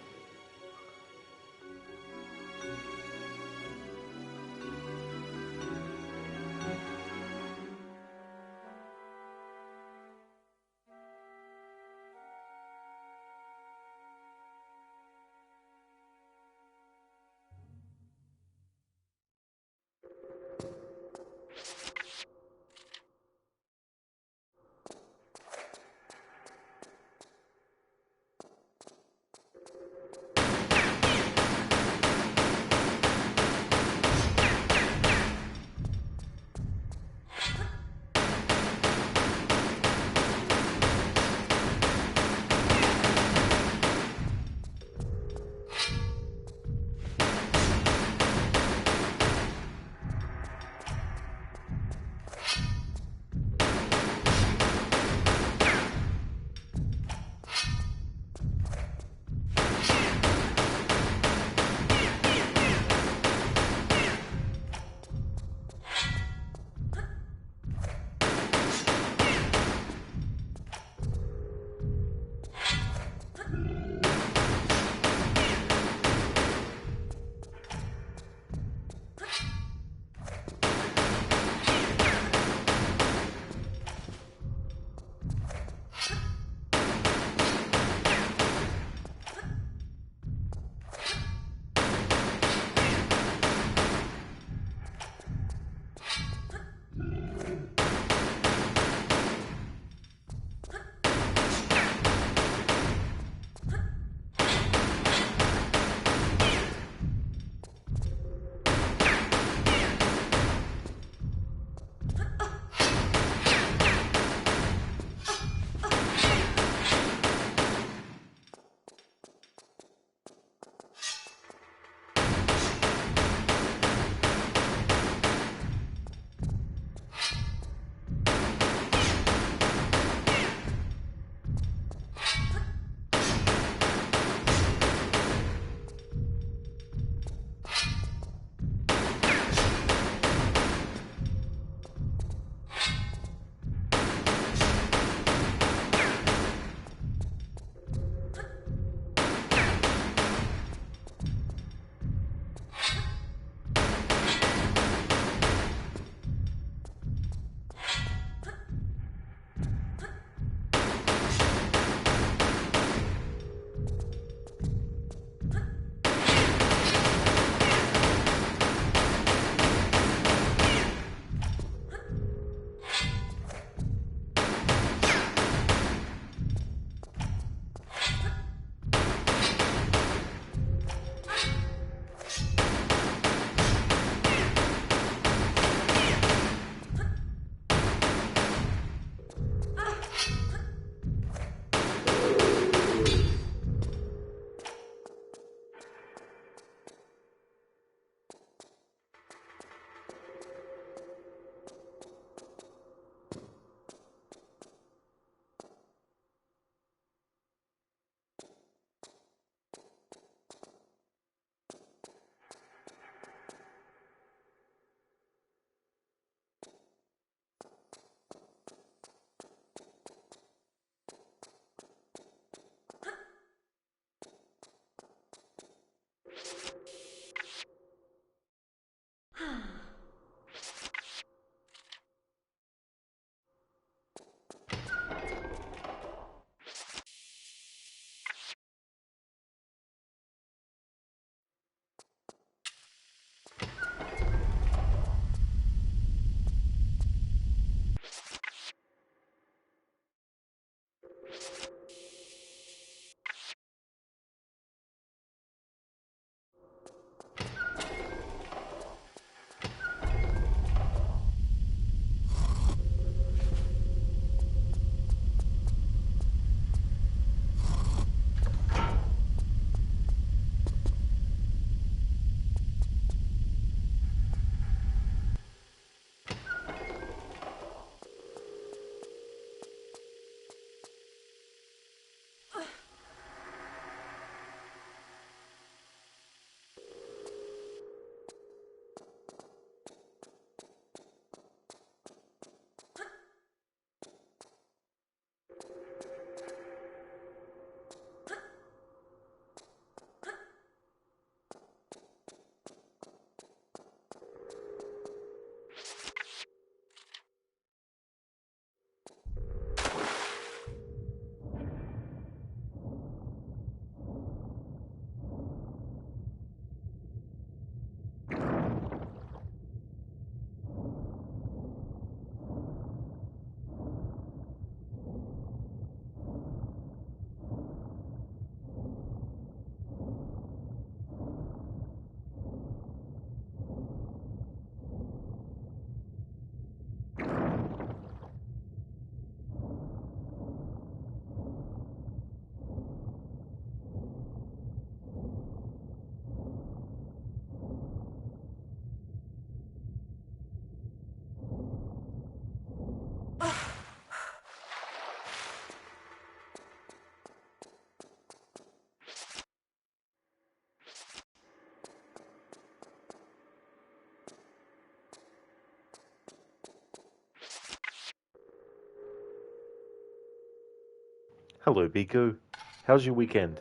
Hello, Biko. How's your weekend?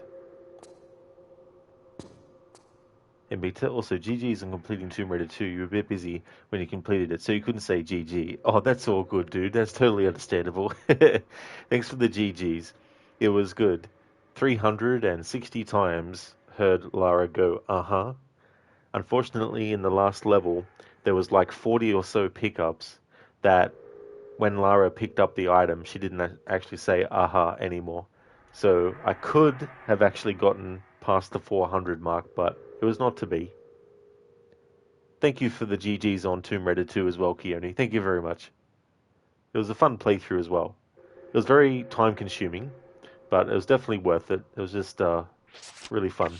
And Beta, also, GG's on completing Tomb Raider 2. You were a bit busy when you completed it, so you couldn't say GG. Oh, that's all good, dude. That's totally understandable. Thanks for the GG's. It was good. 360 times heard Lara go, uh-huh. Unfortunately, in the last level, there was like 40 or so pickups that when Lara picked up the item, she didn't actually say aha anymore. So I could have actually gotten past the 400 mark, but it was not to be. Thank you for the GGs on Tomb Raider 2 as well, Keone. Thank you very much. It was a fun playthrough as well. It was very time consuming, but it was definitely worth it. It was just really fun.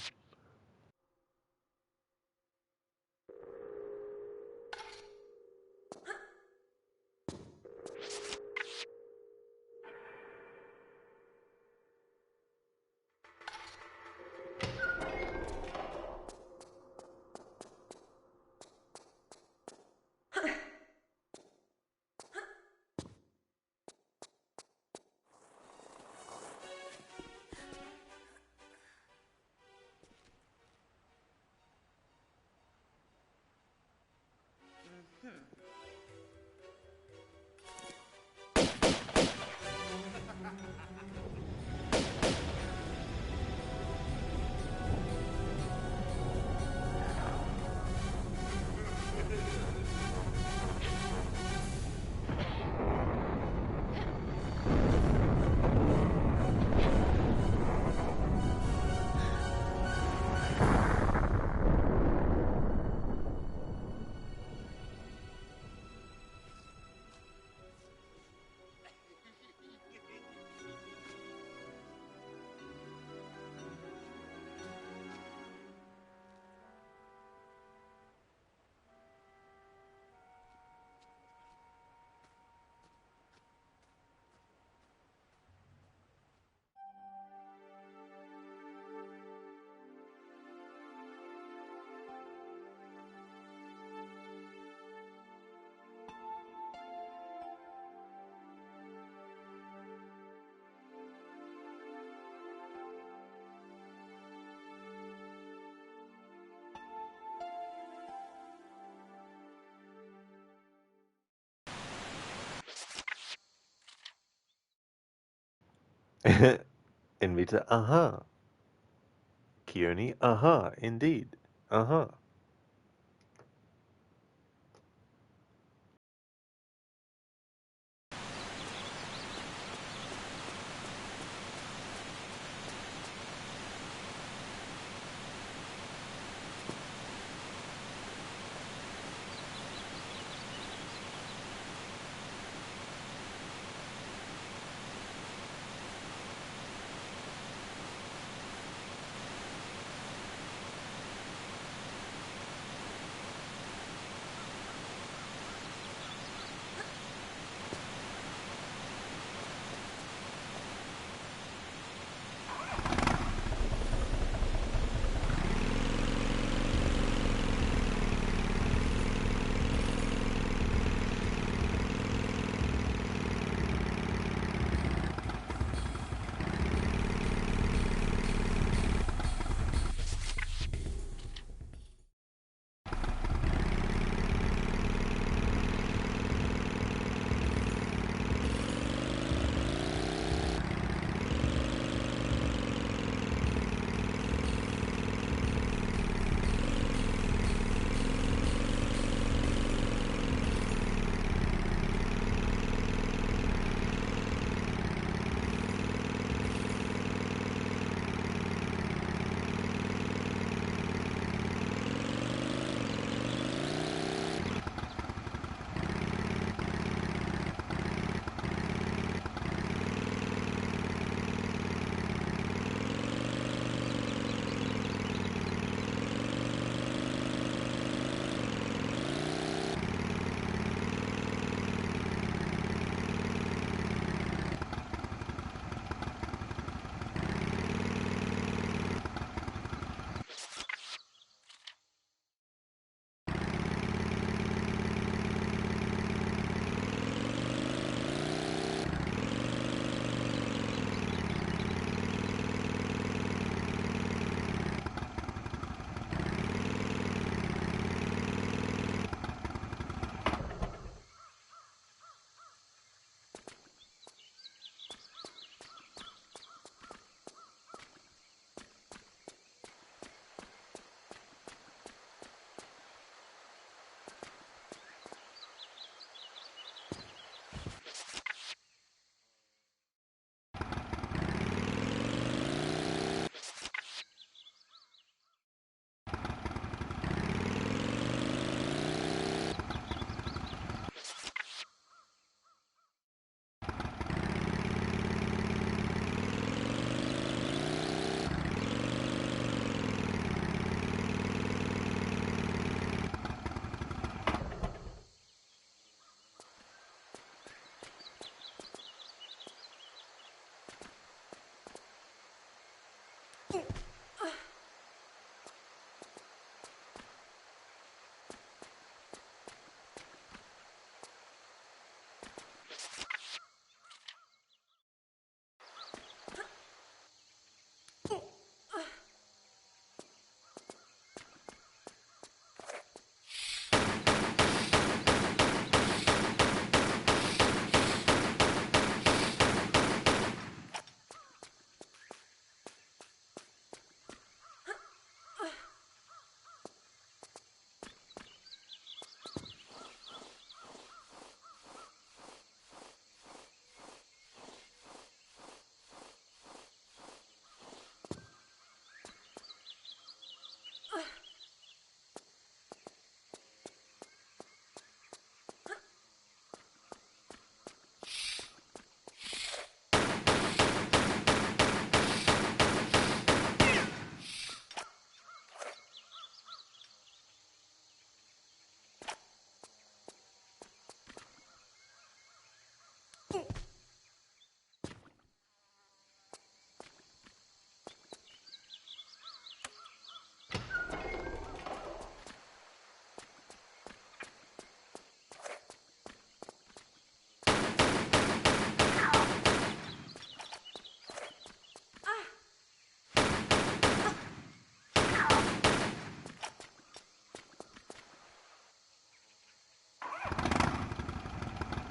Invita, uh-huh. Keone, uh-huh, indeed. Uh-huh.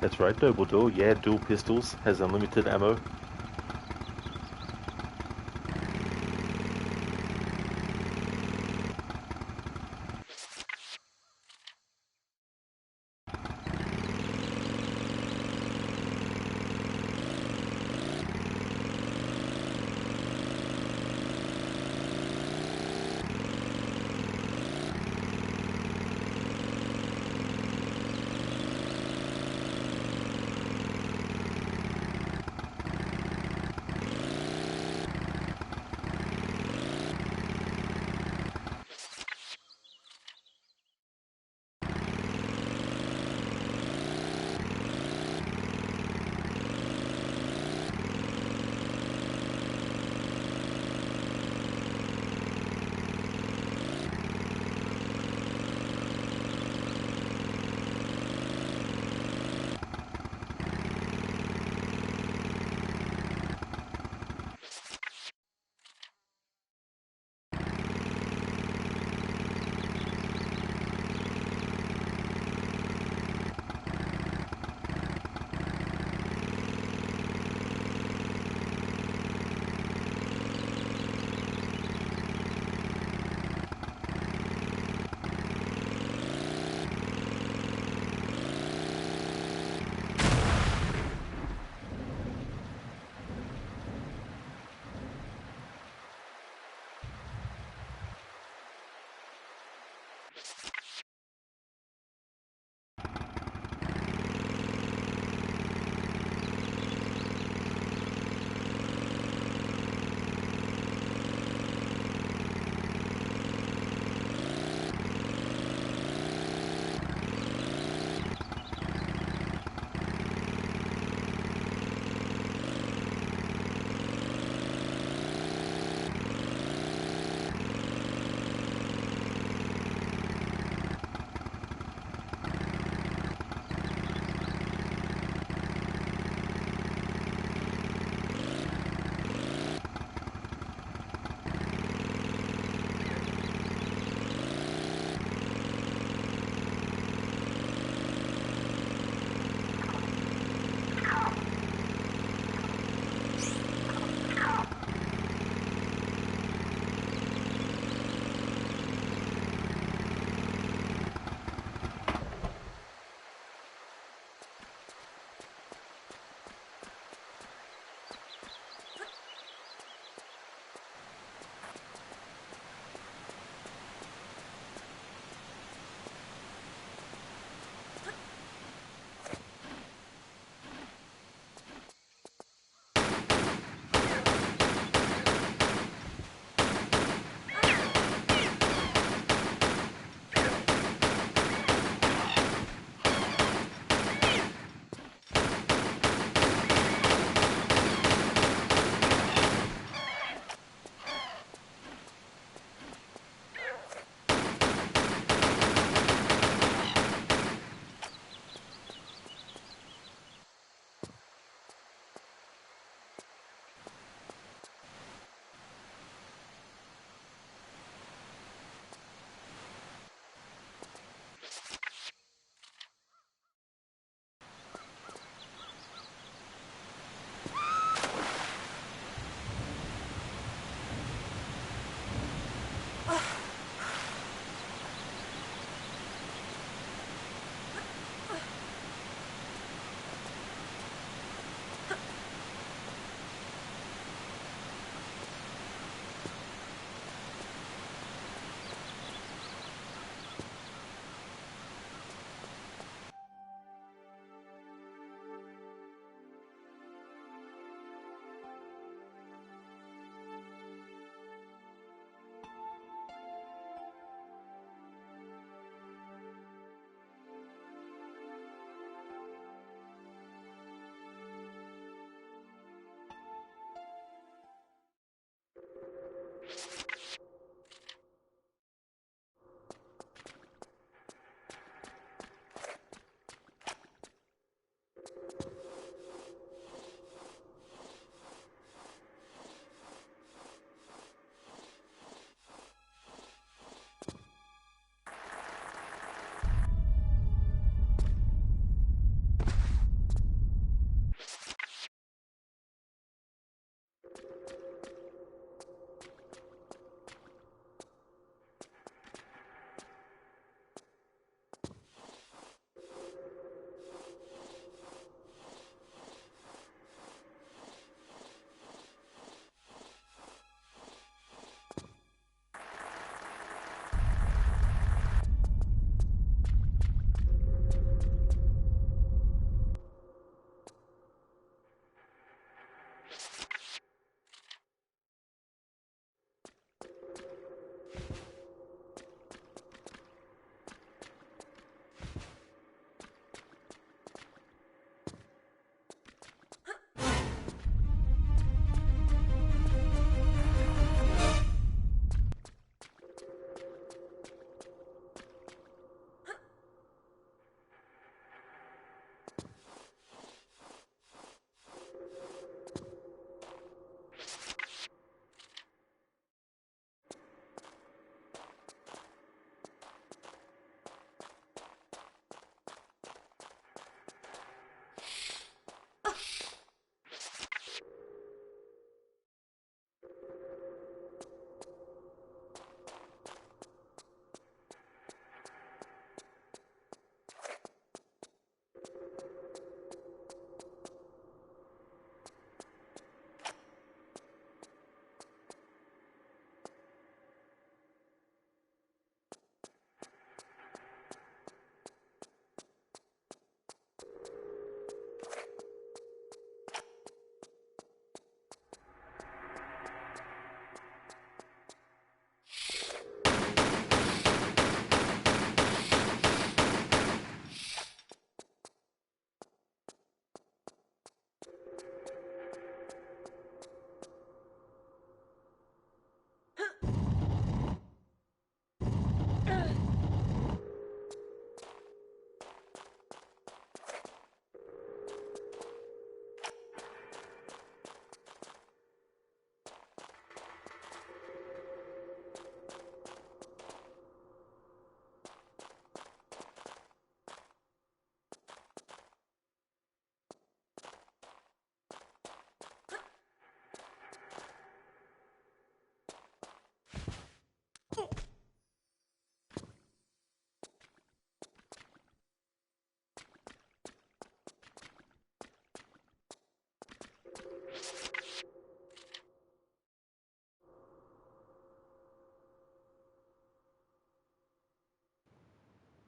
That's right, Noble Door. Yeah, dual pistols, has unlimited ammo.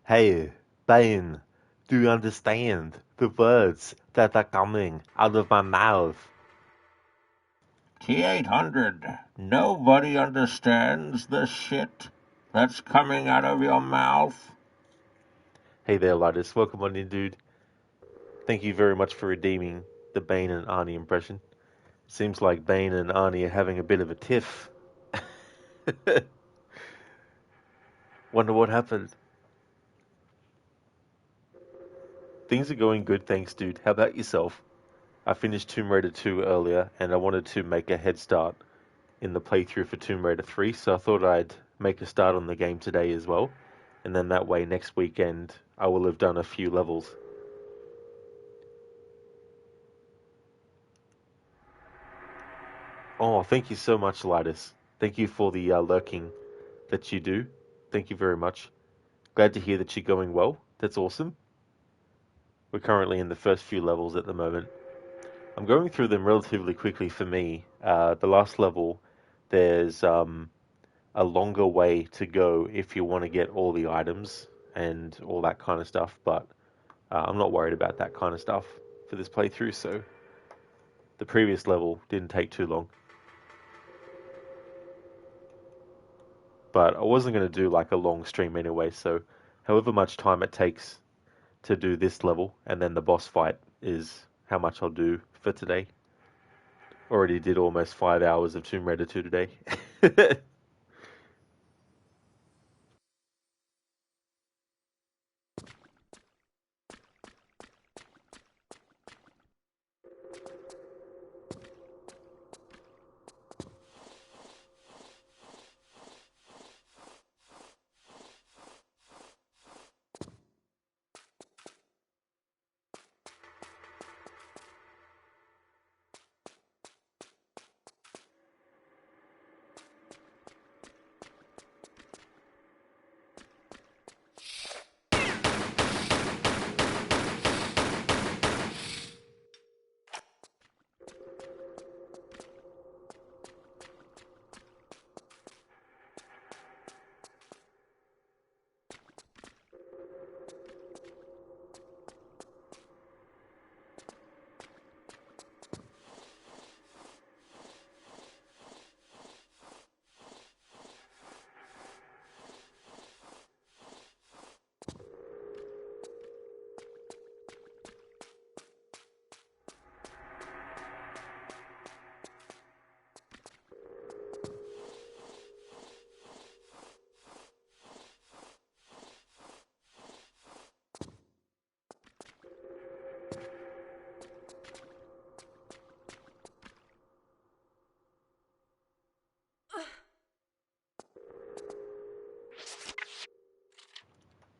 Hey, Bane, do you understand the words that are coming out of my mouth? T-800, nobody understands the shit that's coming out of your mouth. Hey there, Lidus. Welcome on in, dude. Thank you very much for redeeming the Bane and Arnie impression. Seems like Bane and Arnie are having a bit of a tiff. Wonder what happened. Things are going good, thanks, dude. How about yourself? I finished Tomb Raider 2 earlier, and I wanted to make a head start in the playthrough for Tomb Raider 3, so I thought I'd make a start on the game today as well. And then that way, next weekend, I will have done a few levels. Oh, thank you so much, Lidus. Thank you for the lurking that you do. Thank you very much. Glad to hear that you're going well. That's awesome. We're currently in the first few levels at the moment. I'm going through them relatively quickly for me. The last level, there's a longer way to go if you want to get all the items and all that kind of stuff, but I'm not worried about that kind of stuff for this playthrough, so the previous level didn't take too long. But I wasn't going to do like a long stream anyway, so however much time it takes to do this level and then the boss fight is how much I'll do for today. Already did almost 5 hours of Tomb Raider 2 today.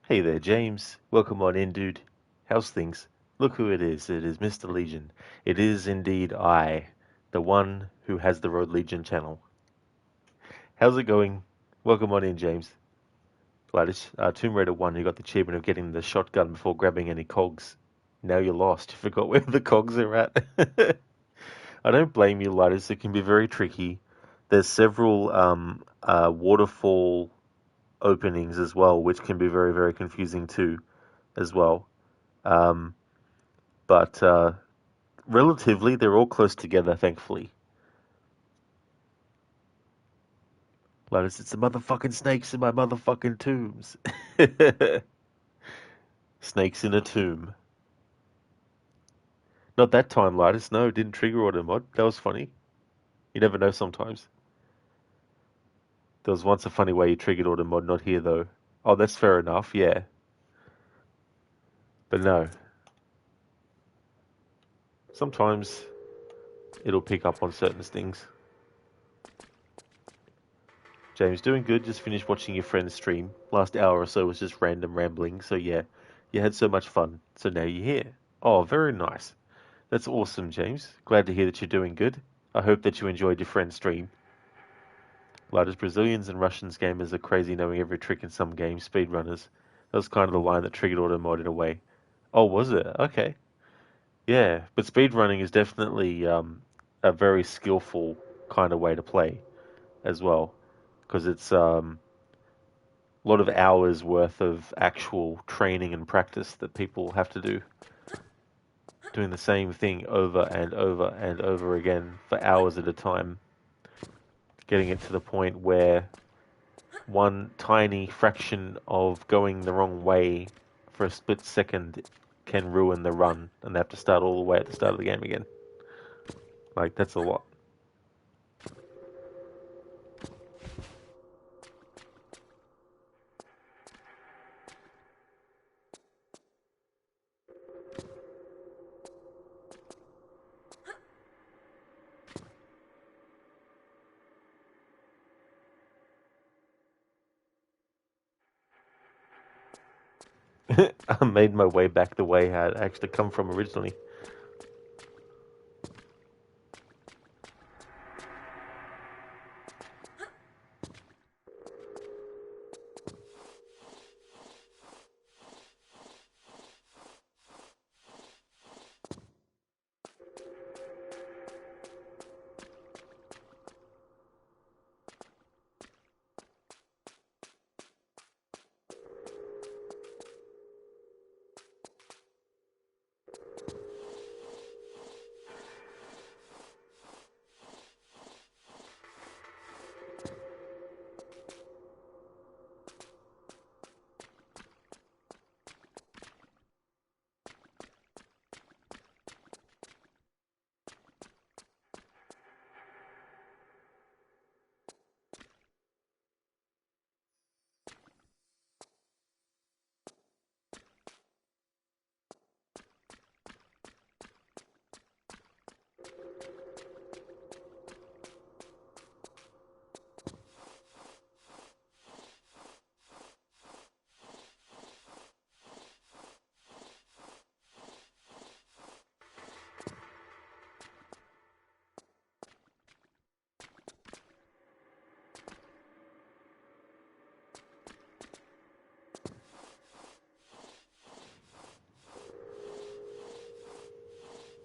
Hey there, James. Welcome on in, dude. How's things? Look who it is. It is Mr. Legion. It is indeed I, the one who has the Road Legion channel. How's it going? Welcome on in, James. Gladys, Tomb Raider 1, you got the achievement of getting the shotgun before grabbing any cogs. Now you're lost. You forgot where the cogs are at. I don't blame you, Gladys. It can be very tricky. There's several waterfall openings as well, which can be very, very confusing too, as well. But relatively, they're all close together, thankfully. Lotus, it's the motherfucking snakes in my motherfucking tombs. Snakes in a tomb. Not that time, Lotus. No, didn't trigger auto mod. That was funny. You never know sometimes. There was once a funny way you triggered auto mod, not here though. Oh, that's fair enough, yeah. But no. Sometimes it'll pick up on certain things. James, doing good. Just finished watching your friend's stream. Last hour or so was just random rambling. So yeah, you had so much fun. So now you're here. Oh, very nice. That's awesome, James. Glad to hear that you're doing good. I hope that you enjoyed your friend's stream. Largest Brazilians and Russians gamers are crazy knowing every trick in some games. Speedrunners. That was kind of the line that triggered auto mod in a way. Oh, was it? Okay. Yeah, but speedrunning is definitely a very skillful kind of way to play as well. Because it's a lot of hours worth of actual training and practice that people have to do, doing the same thing over and over and over again for hours at a time, getting it to the point where one tiny fraction of going the wrong way for a split second can ruin the run, and they have to start all the way at the start of the game again. Like, that's a lot. I made my way back the way I had actually come from originally.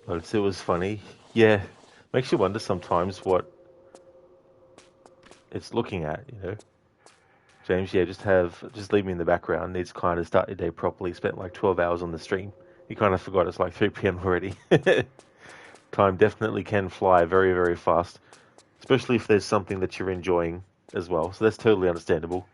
But it was funny. Yeah, makes you wonder sometimes what it's looking at, you know. James, yeah, just leave me in the background. Needs kind of start your day properly. Spent like 12 hours on the stream. You kind of forgot it's like 3 p.m. already. Time definitely can fly very, very fast, especially if there's something that you're enjoying as well. So that's totally understandable.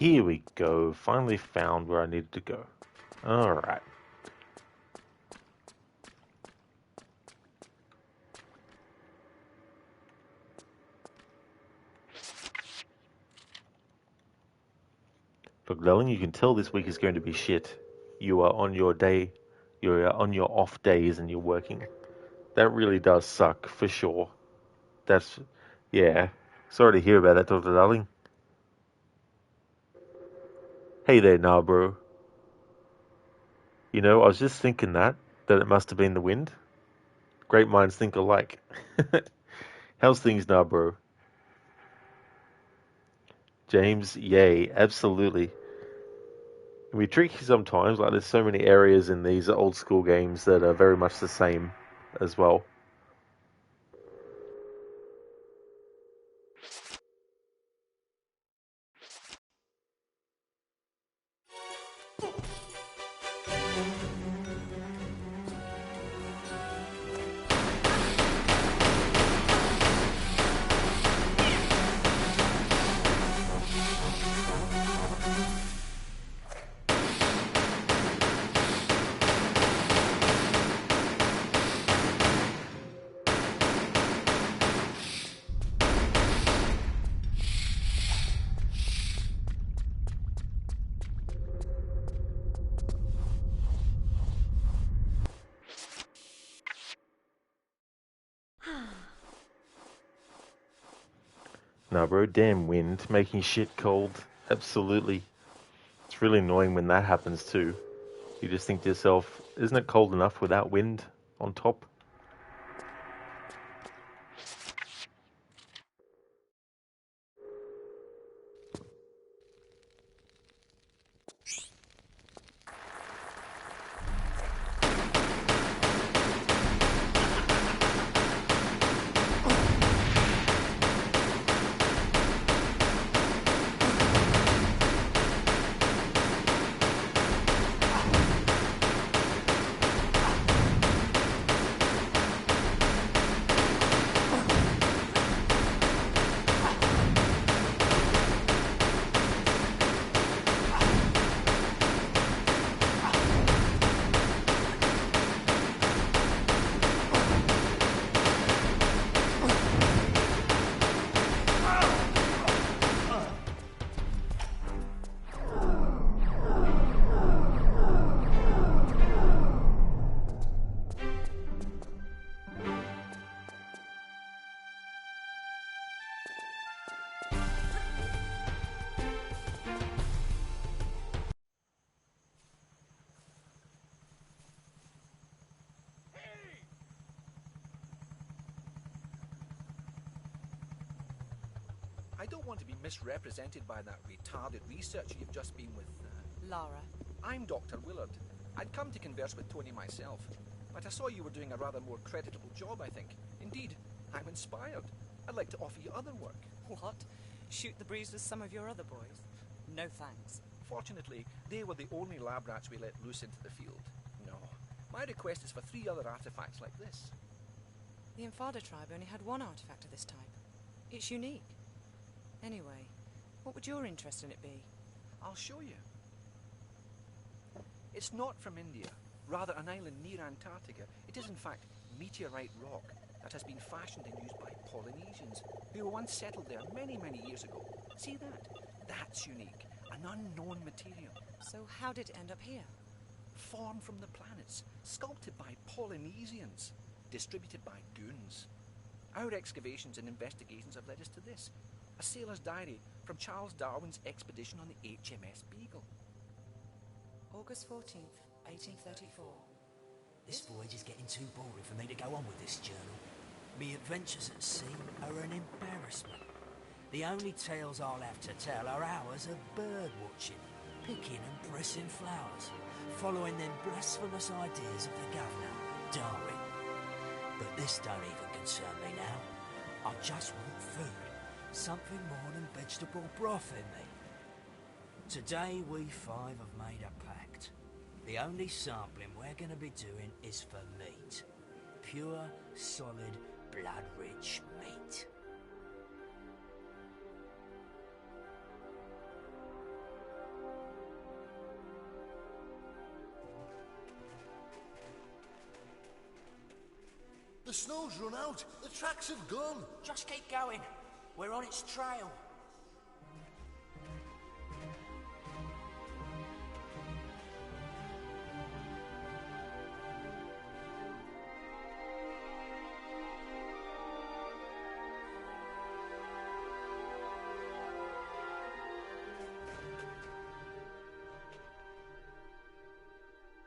Here we go. Finally found where I needed to go. Alright. Look, darling, you can tell this week is going to be shit. You are on your day, you're on your off days and you're working. That really does suck, for sure. Yeah. Sorry to hear about that, Dr. Darling. Hey there, nah, bro. You know, I was just thinking that it must have been the wind. Great minds think alike. How's things now, bro? James, yay, absolutely. It can be tricky sometimes, like there's so many areas in these old school games that are very much the same as well. No, bro, damn wind, making shit cold. Absolutely. It's really annoying when that happens too. You just think to yourself, isn't it cold enough without wind on top? I don't want to be misrepresented by that retarded researcher you've just been with. Lara. I'm Dr. Willard. I'd come to converse with Tony myself, but I saw you were doing a rather more creditable job, I think. Indeed, I'm inspired. I'd like to offer you other work. What? Shoot the breeze with some of your other boys? No thanks. Fortunately, they were the only lab rats we let loose into the field. No. My request is for 3 other artifacts like this. The Infada tribe only had one artifact of this type. It's unique. Anyway, what would your interest in it be? I'll show you. It's not from India, rather an island near Antarctica. It is in fact meteorite rock that has been fashioned and used by Polynesians who were once settled there many, many years ago. See that? That's unique. An unknown material. So how did it end up here? Formed from the planets, sculpted by Polynesians, distributed by goons. Our excavations and investigations have led us to this. A sailor's diary from Charles Darwin's expedition on the HMS Beagle. August 14th, 1834. This voyage is getting too boring for me to go on with this journal. Me adventures at sea are an embarrassment. The only tales I'll have to tell are hours of bird watching, picking and pressing flowers, following them blasphemous ideas of the governor, Darwin. But this don't even concern me now. I just want food. Something more than vegetable broth in me. Today we 5 have made a pact. The only sampling we're going to be doing is for meat. Pure, solid, blood-rich meat. The snow's run out. The tracks have gone. Just keep going. We're on its trail.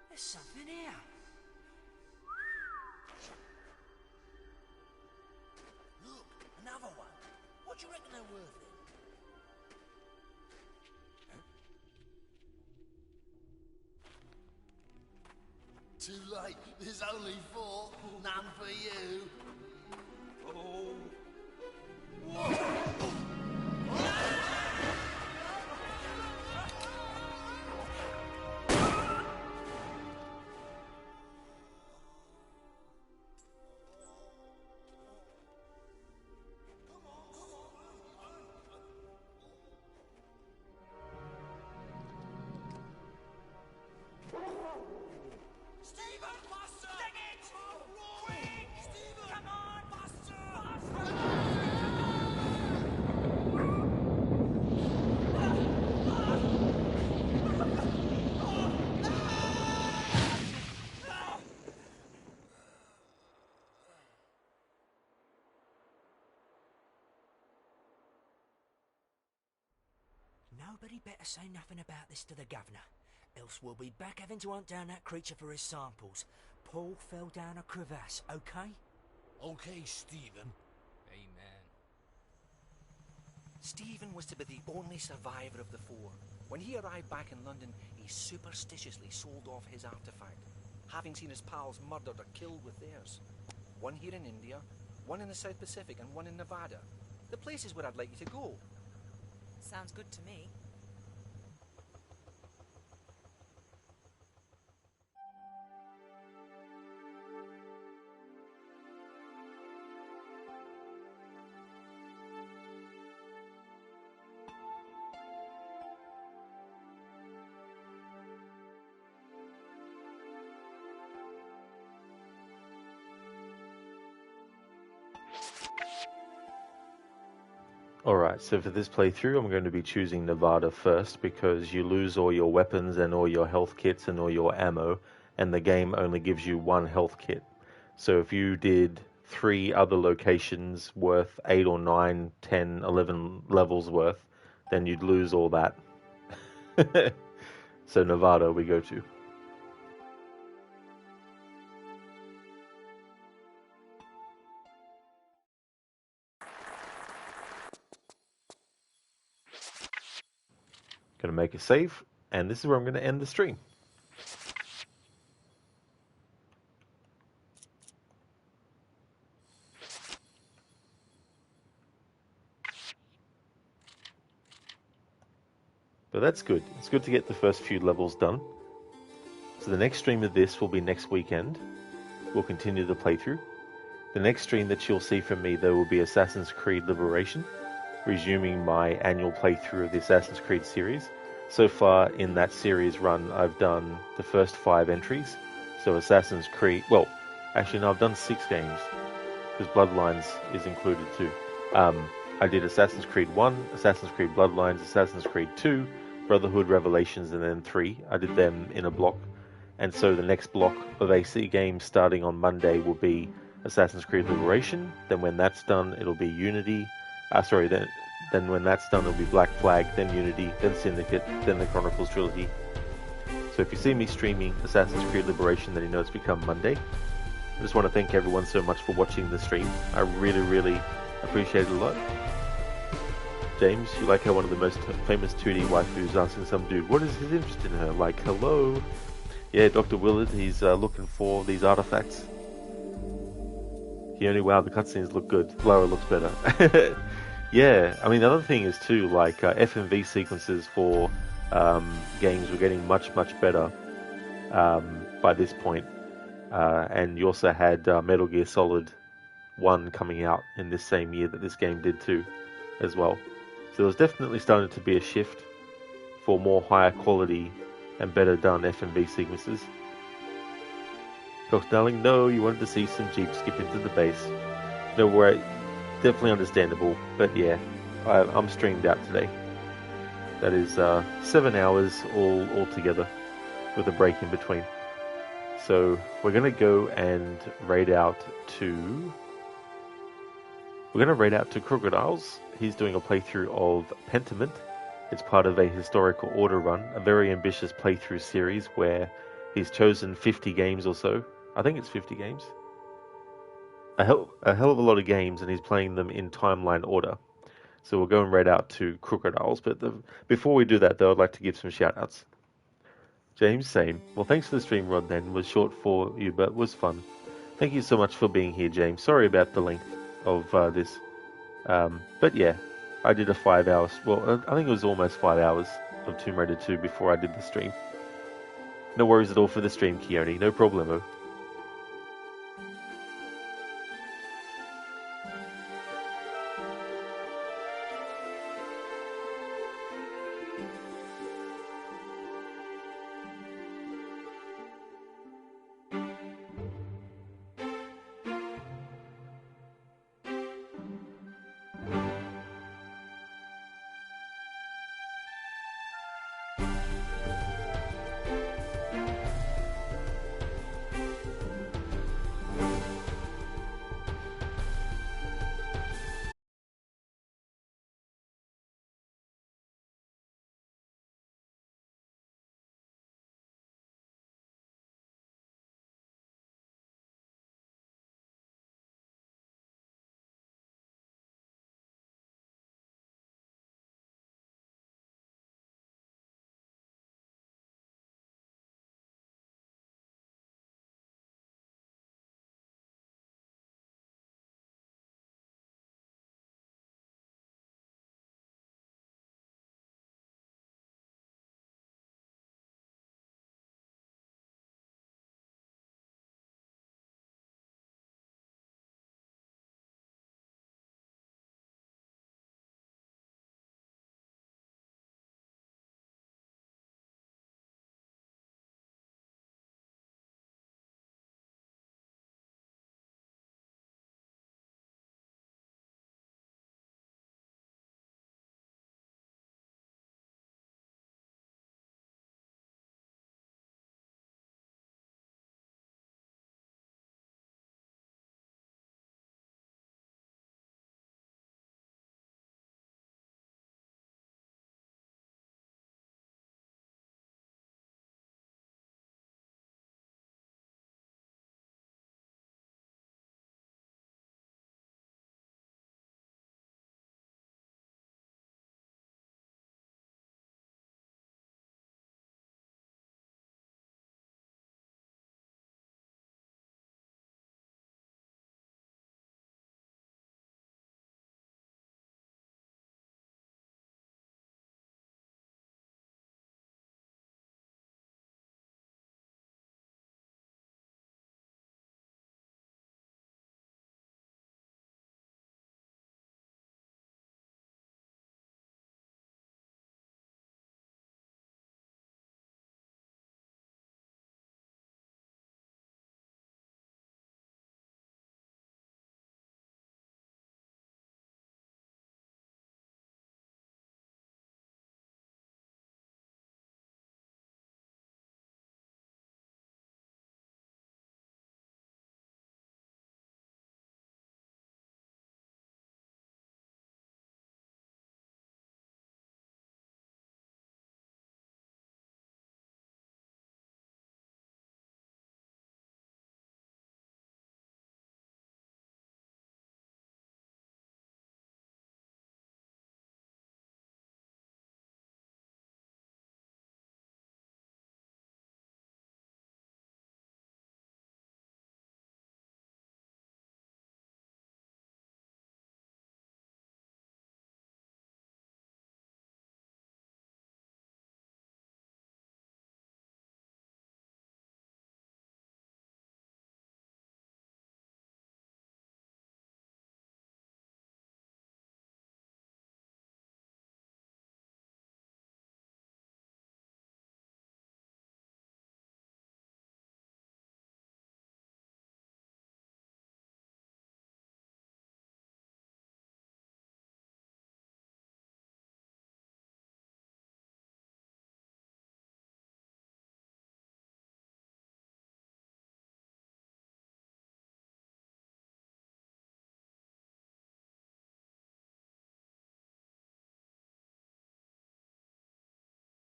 There's something here. Look, another one. What do you reckon they're worth then? Too late. There's only 4. None for you. Oh. Stephen, faster! Dang it! Quick! Stephen! Come on, faster! Nobody better say nothing about this to the governor, else we'll be back having to hunt down that creature for his samples. Paul fell down a crevasse, okay? Okay, Stephen. Amen. Stephen was to be the only survivor of the 4. When he arrived back in London, he superstitiously sold off his artifact, having seen his pals murdered or killed with theirs. One here in India, one in the South Pacific, and one in Nevada. The places where I'd like you to go. Sounds good to me. Alright, so for this playthrough I'm going to be choosing Nevada first because you lose all your weapons and all your health kits and all your ammo, and the game only gives you 1 health kit. So if you did 3 other locations worth 8 or 9, 10, 11 levels worth, then you'd lose all that. So Nevada we go to. Going to make a save, and this is where I'm going to end the stream. But that's good. It's good to get the first few levels done. So the next stream of this will be next weekend. We'll continue the playthrough. The next stream that you'll see from me, though, will be Assassin's Creed Liberation, resuming my annual playthrough of the Assassin's Creed series. So far in that series run, I've done the first 5 entries. So Assassin's Creed, well, actually no, I've done 6 games, because Bloodlines is included too. I did Assassin's Creed 1, Assassin's Creed Bloodlines, Assassin's Creed 2, Brotherhood Revelations, and then 3. I did them in a block. And so the next block of AC games starting on Monday will be Assassin's Creed Liberation. Then when that's done, it'll be Unity. Then when that's done, it'll be Black Flag, then Unity, then Syndicate, then the Chronicles Trilogy. So if you see me streaming Assassin's Creed Liberation, then you know it's become Monday. I just want to thank everyone so much for watching the stream. I really, really appreciate it a lot. James, you like how one of the most famous 2D waifus asking some dude, what is his interest in her? Like, hello? Yeah, Dr. Willard, he's looking for these artifacts. Wow, the cutscenes look good. Lara looks better. Yeah, I mean, the other thing is too, like, FMV sequences for games were getting much, much better by this point. And you also had Metal Gear Solid 1 coming out in this same year that this game did too, as well. So there's definitely starting to be a shift for more higher quality and better done FMV sequences. Dr. Darling, no, you wanted to see some Jeep skip into the base. No worry, definitely understandable, but yeah, I'm streamed out today. That is 7 hours all together, with a break in between. So we're gonna go and raid out to Crocodiles. He's doing a playthrough of Pentiment. It's part of a historical order run, a very ambitious playthrough series where he's chosen 50 games or so. I think it's 50 games. A hell of a lot of games, and he's playing them in timeline order. So we'll go and raid out to Crocodiles. But before we do that, though, I'd like to give some shout-outs. James, same. Well, thanks for the stream, Rod, then. Was short for you, but was fun. Thank you so much for being here, James. Sorry about the length of this. But yeah, I did a 5 hours. Well, I think it was almost 5 hours of Tomb Raider 2 before I did the stream. No worries at all for the stream, Keone. No problemo.